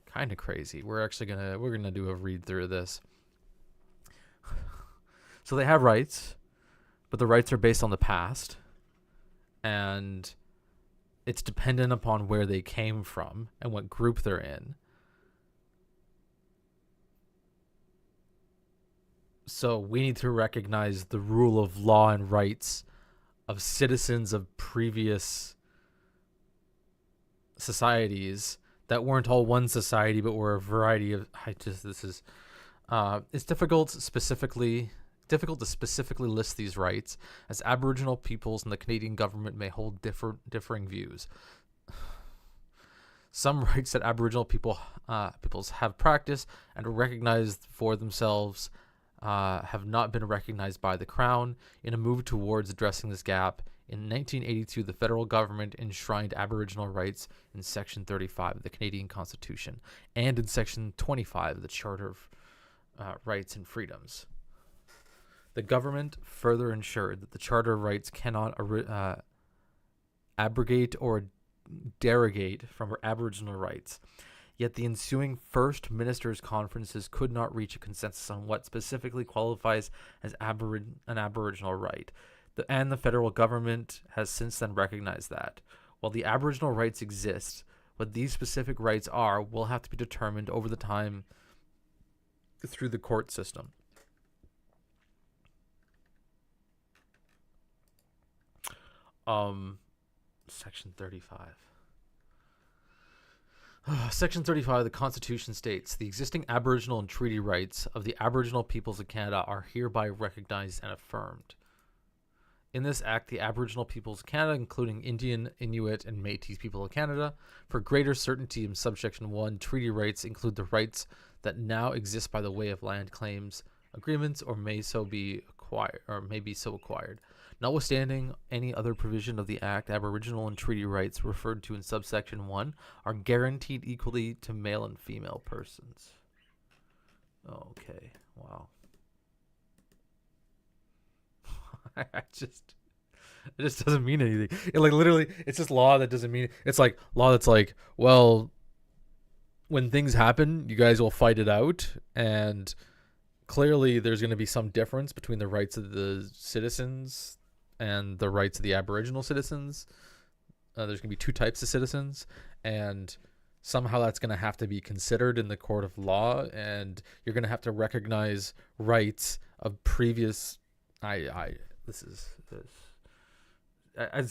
kind of crazy. We're gonna do a read through of this. So they have rights, but the rights are based on the past, and it's dependent upon where they came from and what group they're in. So we need to recognize the rule of law and rights of citizens of previous societies that weren't all one society, but were a variety of. It's difficult to specifically list these rights, as Aboriginal peoples and the Canadian government may hold differing views. Some rights that Aboriginal peoples have practiced and recognized for themselves have not been recognized by the Crown. In a move towards addressing this gap, in 1982, the federal government enshrined Aboriginal rights in Section 35 of the Canadian Constitution and in Section 25 of the Charter of Rights and Freedoms. The government further ensured that the Charter of Rights cannot abrogate or derogate from Aboriginal rights. Yet the ensuing First Ministers' conferences could not reach a consensus on what specifically qualifies as an Aboriginal right. And the federal government has since then recognized that. While the Aboriginal rights exist, what these specific rights are will have to be determined over the time through the court system. Section 35. Section 35 of the Constitution states, the existing Aboriginal and treaty rights of the Aboriginal peoples of Canada are hereby recognized and affirmed. In this act, the Aboriginal peoples of Canada, including Indian, Inuit, and Métis people of Canada, for greater certainty in subsection 1, treaty rights include the rights that now exist by the way of land claims, agreements, or may be so acquired. Notwithstanding any other provision of the Act, Aboriginal and treaty rights referred to in subsection 1 are guaranteed equally to male and female persons. Okay, wow. It just doesn't mean anything. Literally, it's just law that doesn't mean. It's like law that's like, well, when things happen, you guys will fight it out, and clearly there's going to be some difference between the rights of the citizens and the rights of the Aboriginal citizens. There's going to be two types of citizens, and somehow that's going to have to be considered in the court of law, and you're going to have to recognize rights of previous. It's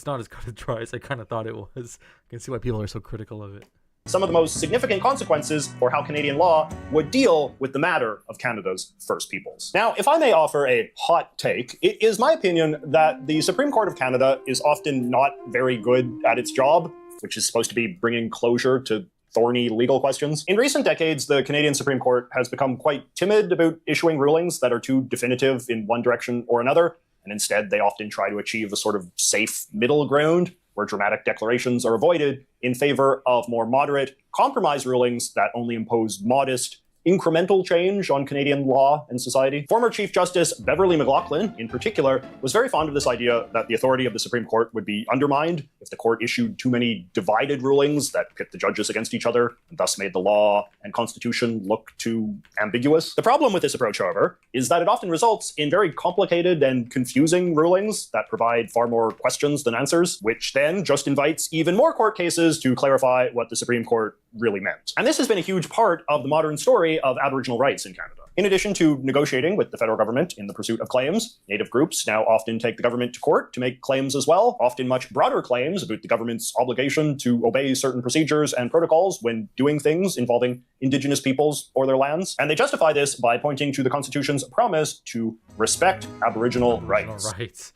not as cut and dry as I kind of thought it was. I can see why people are so critical of it. Some of the most significant consequences for how Canadian law would deal with the matter of Canada's First Peoples. Now, if I may offer a hot take, it is my opinion that the Supreme Court of Canada is often not very good at its job, which is supposed to be bringing closure to thorny legal questions. In recent decades, the Canadian Supreme Court has become quite timid about issuing rulings that are too definitive in one direction or another, and instead they often try to achieve a sort of safe middle ground where dramatic declarations are avoided in favor of more moderate compromise rulings that only impose modest incremental change on Canadian law and society. Former Chief Justice Beverly McLaughlin, in particular, was very fond of this idea that the authority of the Supreme Court would be undermined if the court issued too many divided rulings that pit the judges against each other and thus made the law and constitution look too ambiguous. The problem with this approach, however, is that it often results in very complicated and confusing rulings that provide far more questions than answers, which then just invites even more court cases to clarify what the Supreme Court really meant. And this has been a huge part of the modern story of Aboriginal rights in Canada. In addition to negotiating with the federal government in the pursuit of claims, Native groups now often take the government to court to make claims as well, often much broader claims about the government's obligation to obey certain procedures and protocols when doing things involving Indigenous peoples or their lands. And they justify this by pointing to the Constitution's promise to respect Aboriginal rights.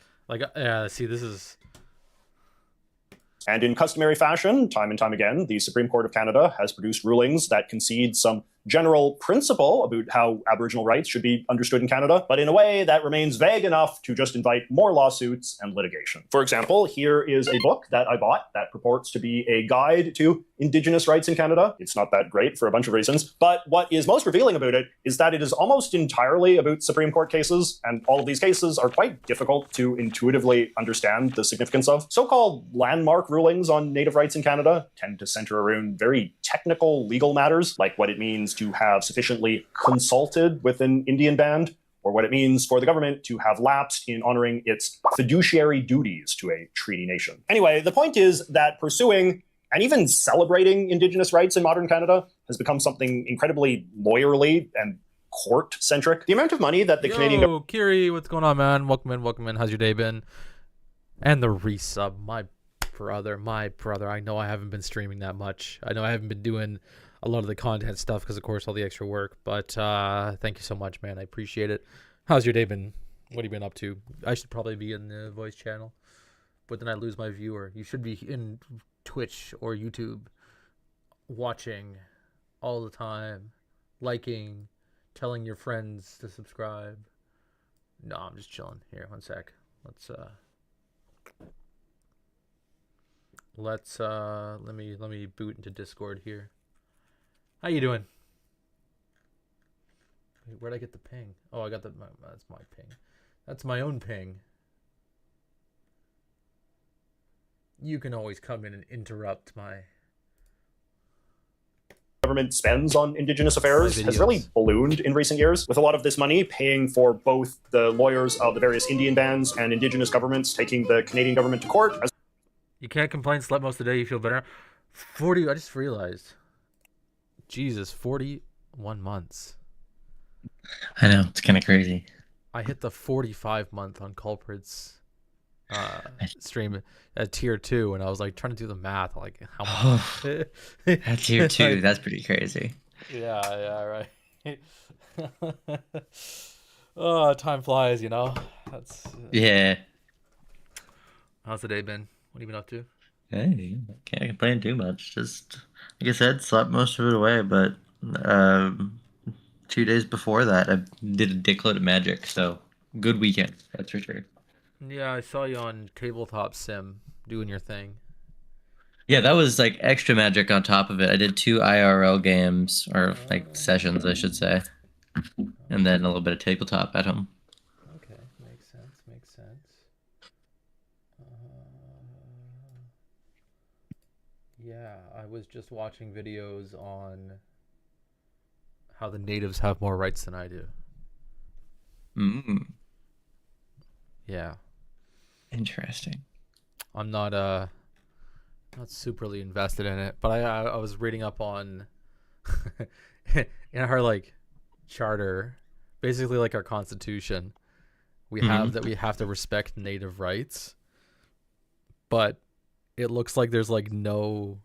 See, this is... And in customary fashion, time and time again, the Supreme Court of Canada has produced rulings that concede some general principle about how Aboriginal rights should be understood in Canada, but in a way that remains vague enough to just invite more lawsuits and litigation. For example, here is a book that I bought that purports to be a guide to Indigenous rights in Canada. It's not that great for a bunch of reasons, but what is most revealing about it is that it is almost entirely about Supreme Court cases, and all of these cases are quite difficult to intuitively understand the significance of. So-called landmark rulings on Native rights in Canada tend to center around very technical legal matters, like what it means to have sufficiently consulted with an Indian band, or what it means for the government to have lapsed in honoring its fiduciary duties to a treaty nation. Anyway, the point is that pursuing and even celebrating Indigenous rights in modern Canada has become something incredibly lawyerly and court-centric. The amount of money that the Canadian... Kiri, what's going on, man? Welcome in. How's your day been? And the resub, my brother. I know I haven't been streaming that much. I know I haven't been doing a lot of the content stuff because, of course, all the extra work. But thank you so much, man. I appreciate it. How's your day been? What have you been up to? I should probably be in the voice channel, but then I lose my viewer. You should be in Twitch or YouTube watching all the time, liking, telling your friends to subscribe. No, I'm just chilling. Here, one sec. Let me boot into Discord here. How you doing? Wait, where'd I get the ping? Oh, I got that's my ping. That's my own ping. You can always come in and interrupt my government spends on Indigenous affairs has really ballooned in recent years, with a lot of this money paying for both the lawyers of the various Indian bands and Indigenous governments taking the Canadian government to court. You can't complain, slept most of the day, you feel better. 40, I just realized. Jesus, 41 months. I know, it's kind of crazy. I hit the 45 month on Culprit's stream at tier 2, and I was like trying to do the math, like how much? At tier 2, that's pretty crazy. Yeah, right. Oh, time flies, you know. Yeah. How's the day been? What have you been up to? Hey, can't complain too much. Just like I said, slept most of it away, but 2 days before that, I did a dickload of Magic, so good weekend, that's for sure. Yeah, I saw you on Tabletop Sim doing your thing. Yeah, that was like extra Magic on top of it. I did 2 IRL games, or like sessions, I should say, and then a little bit of tabletop at home. Okay, makes sense. Yeah, I was just watching videos on how the natives have more rights than I do. Yeah. Interesting. I'm not superly invested in it, but I was reading up on in our like charter, basically like our constitution, we have that we have to respect native rights, but it looks like there's like nowhere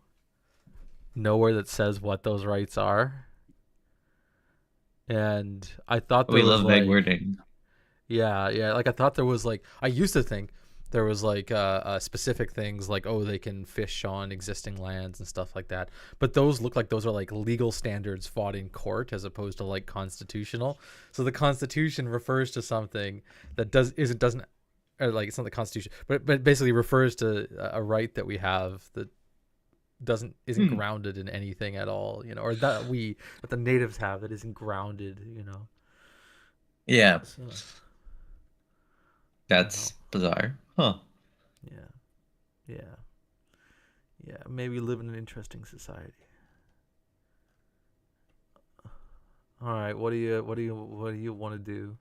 that says what those rights are. And I thought we love vague wording. Yeah. Like I thought there was like, I used to think there was like specific things like, oh, they can fish on existing lands and stuff like that. But those look like those are like legal standards fought in court as opposed to like constitutional. So the Constitution refers to something that doesn't or like it's not the Constitution, but basically refers to a right that we have that isn't grounded in anything at all, you know, or that the natives have that isn't grounded, you know. Yeah. So, that's bizarre. Huh. Yeah. Maybe live in an interesting society. All right, what do you want to do?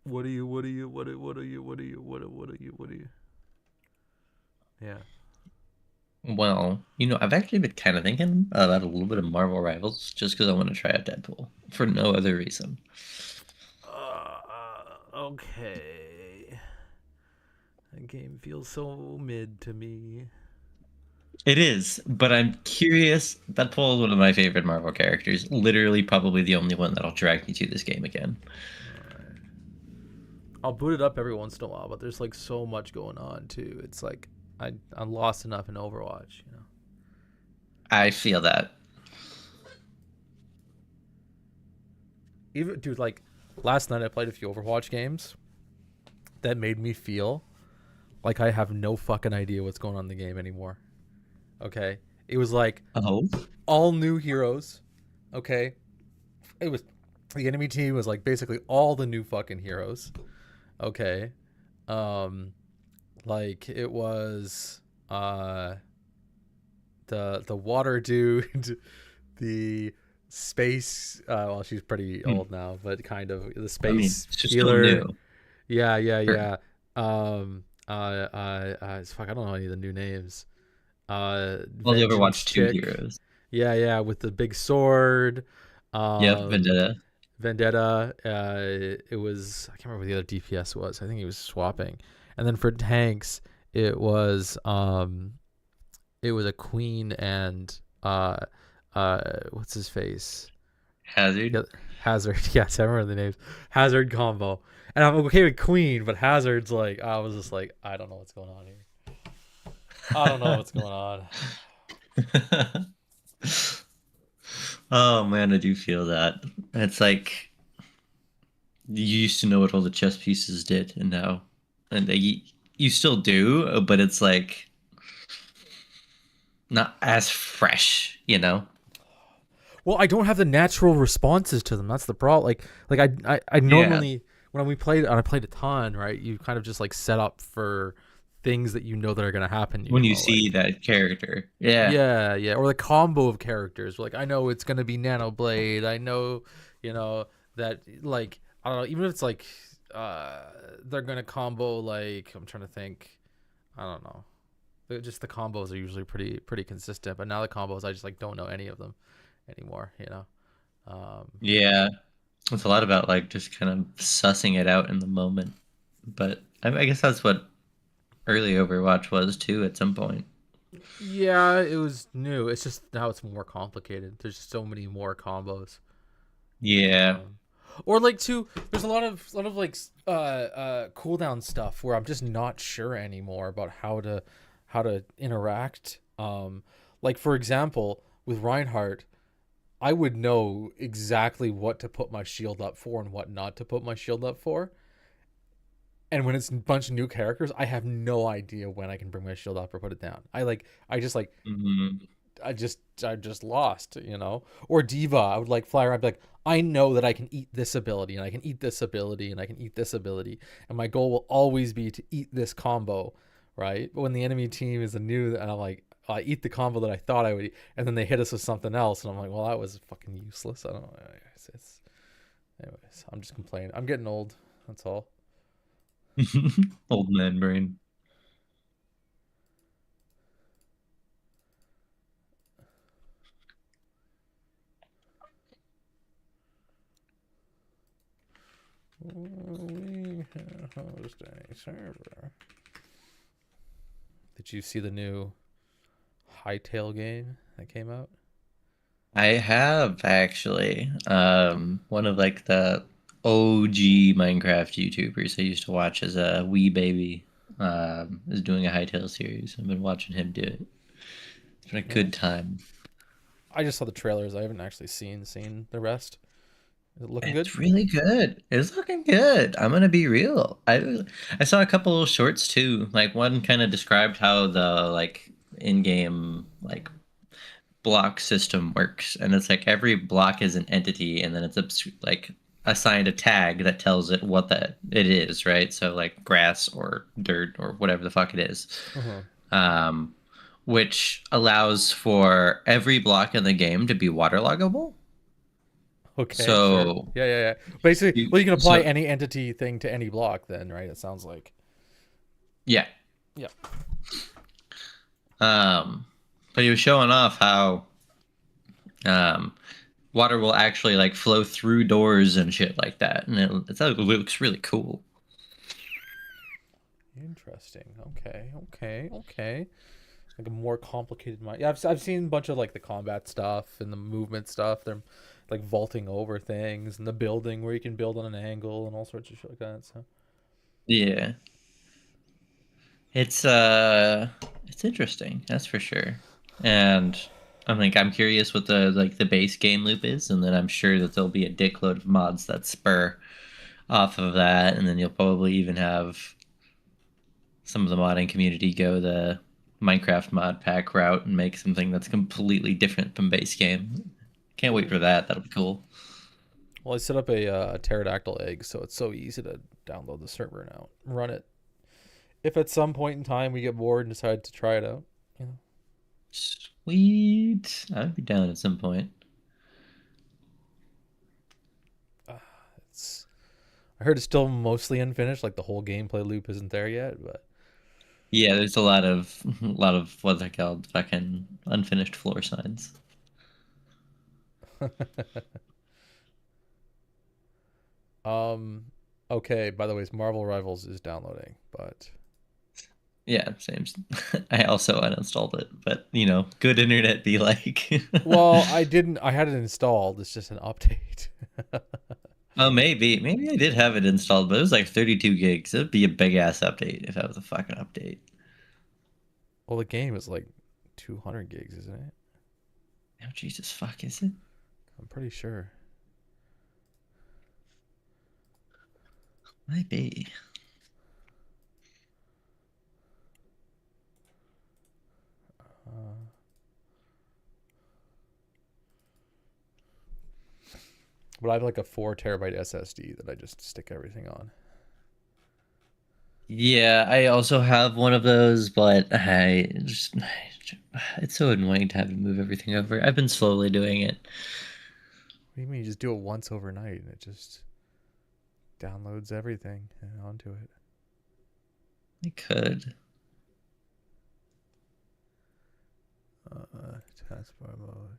What do you? Yeah. Well, I've actually been kind of thinking about a little bit of Marvel Rivals just because I want to try out Deadpool for no other reason. Okay. That game feels so mid to me. It is, but I'm curious. Deadpool is one of my favorite Marvel characters. Literally, probably the only one that'll drag me to this game again. Alright. I'll boot it up every once in a while, but there's like so much going on too. It's like I'm lost enough in Overwatch, you know. I feel that. Even dude, like last night I played a few Overwatch games that made me feel like I have no fucking idea what's going on in the game anymore. Okay? It was like all new heroes. Okay? It was the enemy team was like basically all the new fucking heroes. Okay? Like it was the water dude, the space well, she's pretty old now, but kind of the space healer. Yeah. Fuck, I don't know any of the new names. Well, the Overwatch 2 heroes. Yeah, with the big sword. Vendetta. It was, I can't remember what the other DPS was. I think he was swapping. And then for tanks, it was a queen and what's his face? Hazard. Yeah, Hazard. Yes, I remember the names. Hazard combo. And I'm okay with queen, but Hazard's like, I was just like, I don't know what's going on here. I don't know what's going on. Oh man, I do feel that. It's like you used to know what all the chess pieces did, and now, you still do, but it's like not as fresh, you know. Well, I don't have the natural responses to them. That's the problem. Like I normally when we played, and I played a ton, right? You kind of just like set up for things that you know that are gonna happen. When you know, see that character. Yeah. yeah, or the combo of characters. Like I know it's gonna be Nano Blade. I know, that like I don't know. Even if it's like they're gonna combo like I'm trying to think. I don't know. Just the combos are usually pretty consistent. But now the combos, I just like don't know any of them anymore. Yeah. It's a lot about like just kind of sussing it out in the moment. But I guess that's what early Overwatch was too at some point. Yeah, it was new. It's just now it's more complicated. There's just so many more combos. Yeah. Or like there's a lot of like cooldown stuff where I'm just not sure anymore about how to interact. Like for example, with Reinhardt, I would know exactly what to put my shield up for and what not to put my shield up for. And when it's a bunch of new characters, I have no idea when I can bring my shield up or put it down. Mhm. I just lost, Or Diva, I would like fly around, I'd be like, I know that I can eat this ability and I can eat this ability and I can eat this ability. And my goal will always be to eat this combo, right? But when the enemy team is a new, and I'm like, I eat the combo that I thought I would eat, and then they hit us with something else, and I'm like, well, that was fucking useless. I don't know. Anyways, I'm just complaining. I'm getting old. That's all. Old man brain. We host a server. Did you see the new Hightail game that came out? I have actually. One of like the OG Minecraft YouTubers I used to watch as a wee baby is doing a Hytale series. I've been watching him do it. It's been a good time. I just saw the trailers. I haven't actually seen the rest. Is it looking good? It's really good. It's looking good. I'm gonna be real. I saw a couple of shorts too. Like one kind of described how the like in-game like block system works, and it's like every block is an entity, and then it's like assigned a tag that tells it what that it is, right? So like grass or dirt or whatever the fuck it is. Um, which allows for every block in the game to be waterloggable. Okay. So sure. Yeah. Basically, well, you can apply so- any entity thing to any block, then, right? It sounds like. yeah. Yeah. But he was showing off how water will actually like flow through doors and shit like that, and it looks really cool. Interesting. Okay. Like a more complicated mind. Yeah, I've seen a bunch of like the combat stuff and the movement stuff. They're like vaulting over things and the building where you can build on an angle and all sorts of shit like that. So Yeah. It's interesting, that's for sure. And I'm curious what the base game loop is, and then I'm sure that there'll be a dickload of mods that spur off of that, and then you'll probably even have some of the modding community go the Minecraft mod pack route and make something that's completely different from base game. Can't wait for that. That'll be cool. well, I set up a pterodactyl egg, so it's so easy to download the server now, run it. If at some point in time we get bored and decide to try it out, Sweet. I'd be down at some point. I heard it's still mostly unfinished. Like the whole gameplay loop isn't there yet, but Yeah, there's a lot of what's that called? Fucking unfinished floor signs. okay. By the way, Marvel Rivals is downloading, but Yeah, same. I also uninstalled it, but good internet be like. well, I didn't. I had it installed. It's just an update. Oh, maybe I did have it installed, but it was like 32 gigs. It'd be a big ass update if that was a fucking update. Well, the game is like 200 gigs, isn't it? Oh, Jesus fuck, is it? I'm pretty sure. Might be. But I have like a 4 terabyte SSD that I just stick everything on. Yeah, I also have one of those, but it's so annoying to have to move everything over. I've been slowly doing it. What do you mean? You just do it once overnight and it just downloads everything onto it. I could. Taskbar mode.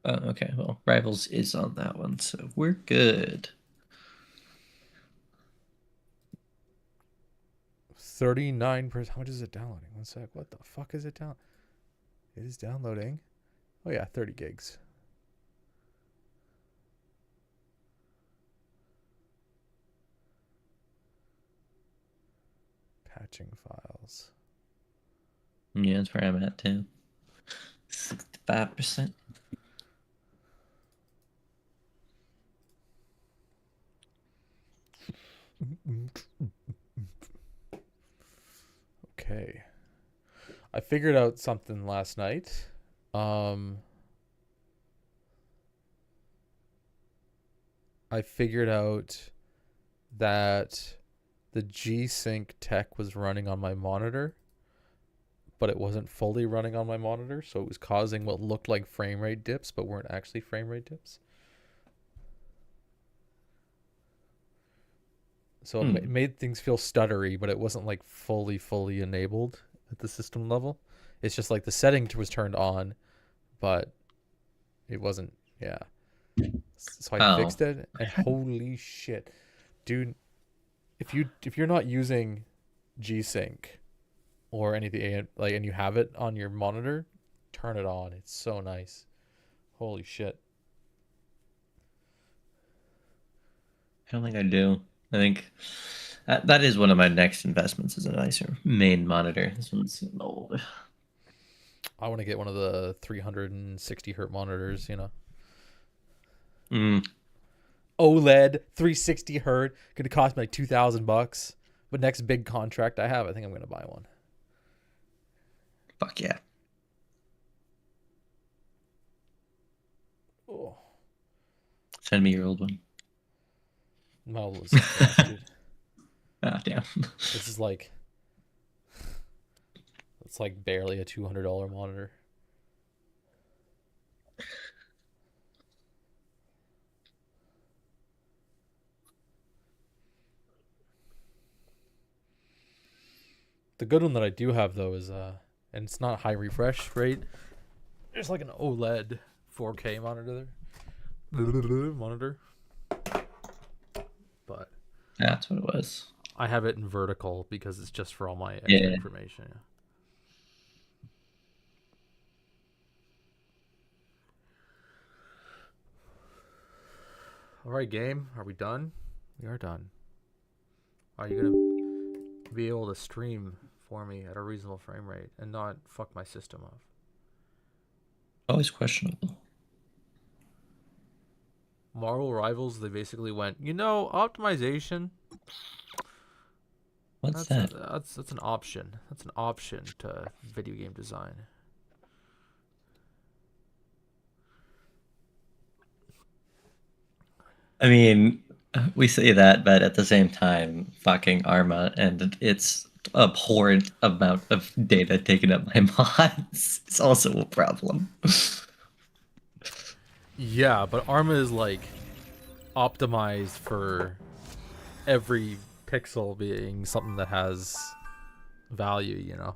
Oh, okay. Well, Rivals is on that one, so we're good. 39%. How much is it downloading? One sec. What the fuck is it down? It is downloading. Oh yeah, 30 gigs. Patching files. Yeah, that's where I'm at too. 65%. Okay. I figured out something last night. I figured out that the G-Sync tech was running on my monitor, but it wasn't fully running on my monitor, so it was causing what looked like frame rate dips, but weren't actually frame rate dips. So it made things feel stuttery, but it wasn't like fully enabled at the system level. It's just like the setting was turned on, but it wasn't. Yeah. So I fixed it, and holy shit, dude! If you're not using G-Sync or anything like, and you have it on your monitor, turn it on. It's so nice. Holy shit! I don't think I do. I think that is one of my next investments, is a nicer main monitor. This one's old. I want to get one of the 360 hertz monitors, you know. OLED 360 hertz, gonna cost me like $2,000. But next big contract I have, I think I'm gonna buy one. Fuck yeah. Oh, Send me your old one. my old was trash, dude. Ah, damn. This is like, it's like barely a $200 monitor. The good one that I do have though is and it's not high refresh rate. There's like an OLED 4K monitor there. But That's what it was. I have it in vertical because it's just for all my extra information. Yeah. All right, game. Are we done? We are done. Are you gonna be able to stream for me at a reasonable frame rate and not fuck my system up? Always questionable. Marvel Rivals, they basically went, optimization. What's that? That's an option. That's an option to video game design. I mean, we say that, but at the same time, fucking Arma and its abhorrent amount of data taken up by mods is also a problem. Yeah, but Arma is like optimized for every pixel being something that has value, you know?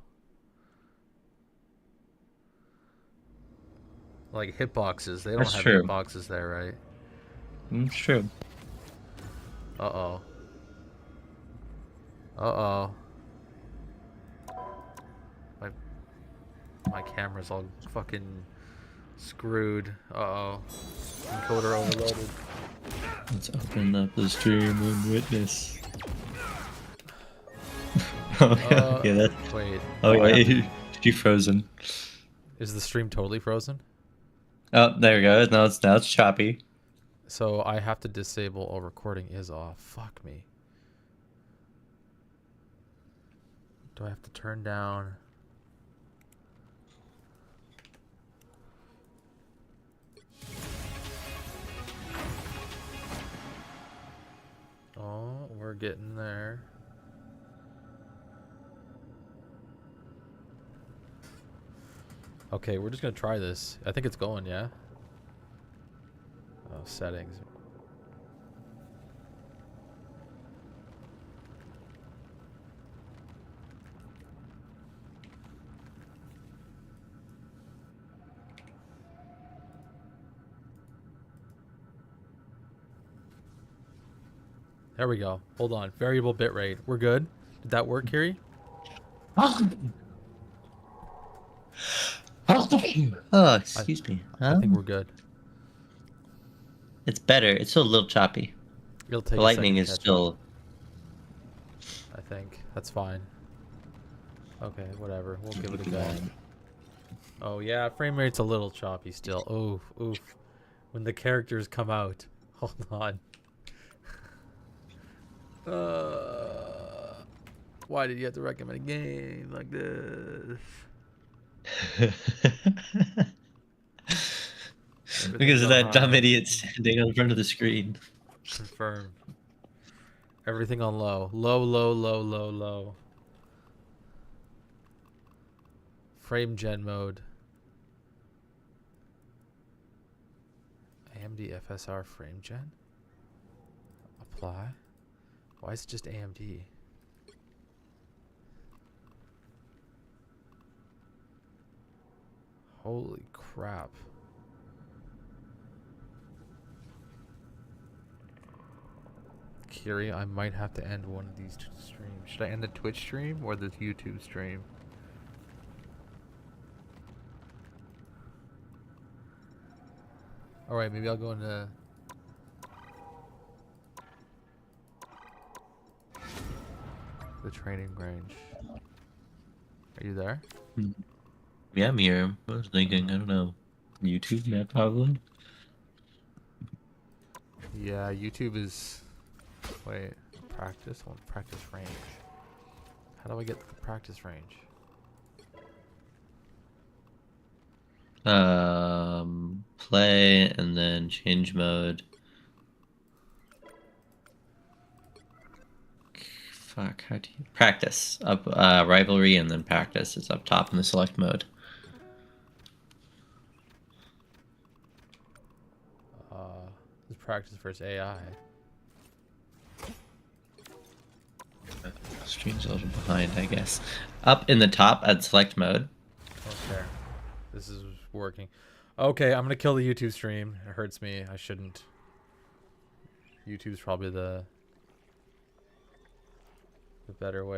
Like hitboxes, they don't That's have true. hitboxes there, right? It's true. Uh-oh. Uh-oh. My camera's all fucking screwed. Uh-oh. Encoder overloaded. Let's open up the stream and witness. Oh yeah, yeah, that's. Wait. Oh yeah, she frozen. Is the stream totally frozen? Oh, there we go. Now it's choppy. So I have to disable. Oh, recording is off. Fuck me. Do I have to turn down? Oh, we're getting there. Okay, we're just gonna try this. I think it's going, yeah? Oh, settings. There we go. Hold on. Variable bitrate. We're good. Did that work, Kiri? Oh, excuse me. I think we're good. It's better. It's still a little choppy. It'll take The a lightning second is to catch still. up, I think. That's fine. Okay, whatever. We'll give it a go. Oh, yeah. Frame rate's a little choppy still. Oof, oof. When the characters come out. Hold on. Why did you have to recommend a game like this? Because of that dumb high. idiot standing in front of the screen. Confirm. Everything on low. Low, low, low, low, low. Frame gen mode. AMD FSR frame gen? Apply? Why is it just AMD? Holy crap. Kiri, I might have to end one of these two streams. Should I end the Twitch stream or the YouTube stream? Alright, maybe I'll go into... the training range. Are you there? Yeah, I'm here. I was thinking, I don't know. YouTube, yeah, probably. Yeah, YouTube is... Wait, practice? I want practice range. How do I get the practice range? Play and then change mode. Fuck, how do you practice? Up rivalry and then practice is up top in the select mode. This is practice versus AI. Stream's a little behind, I guess. Up in the top at select mode. Okay. This is working. Okay, I'm gonna kill the YouTube stream. It hurts me. I shouldn't. YouTube's probably the better way.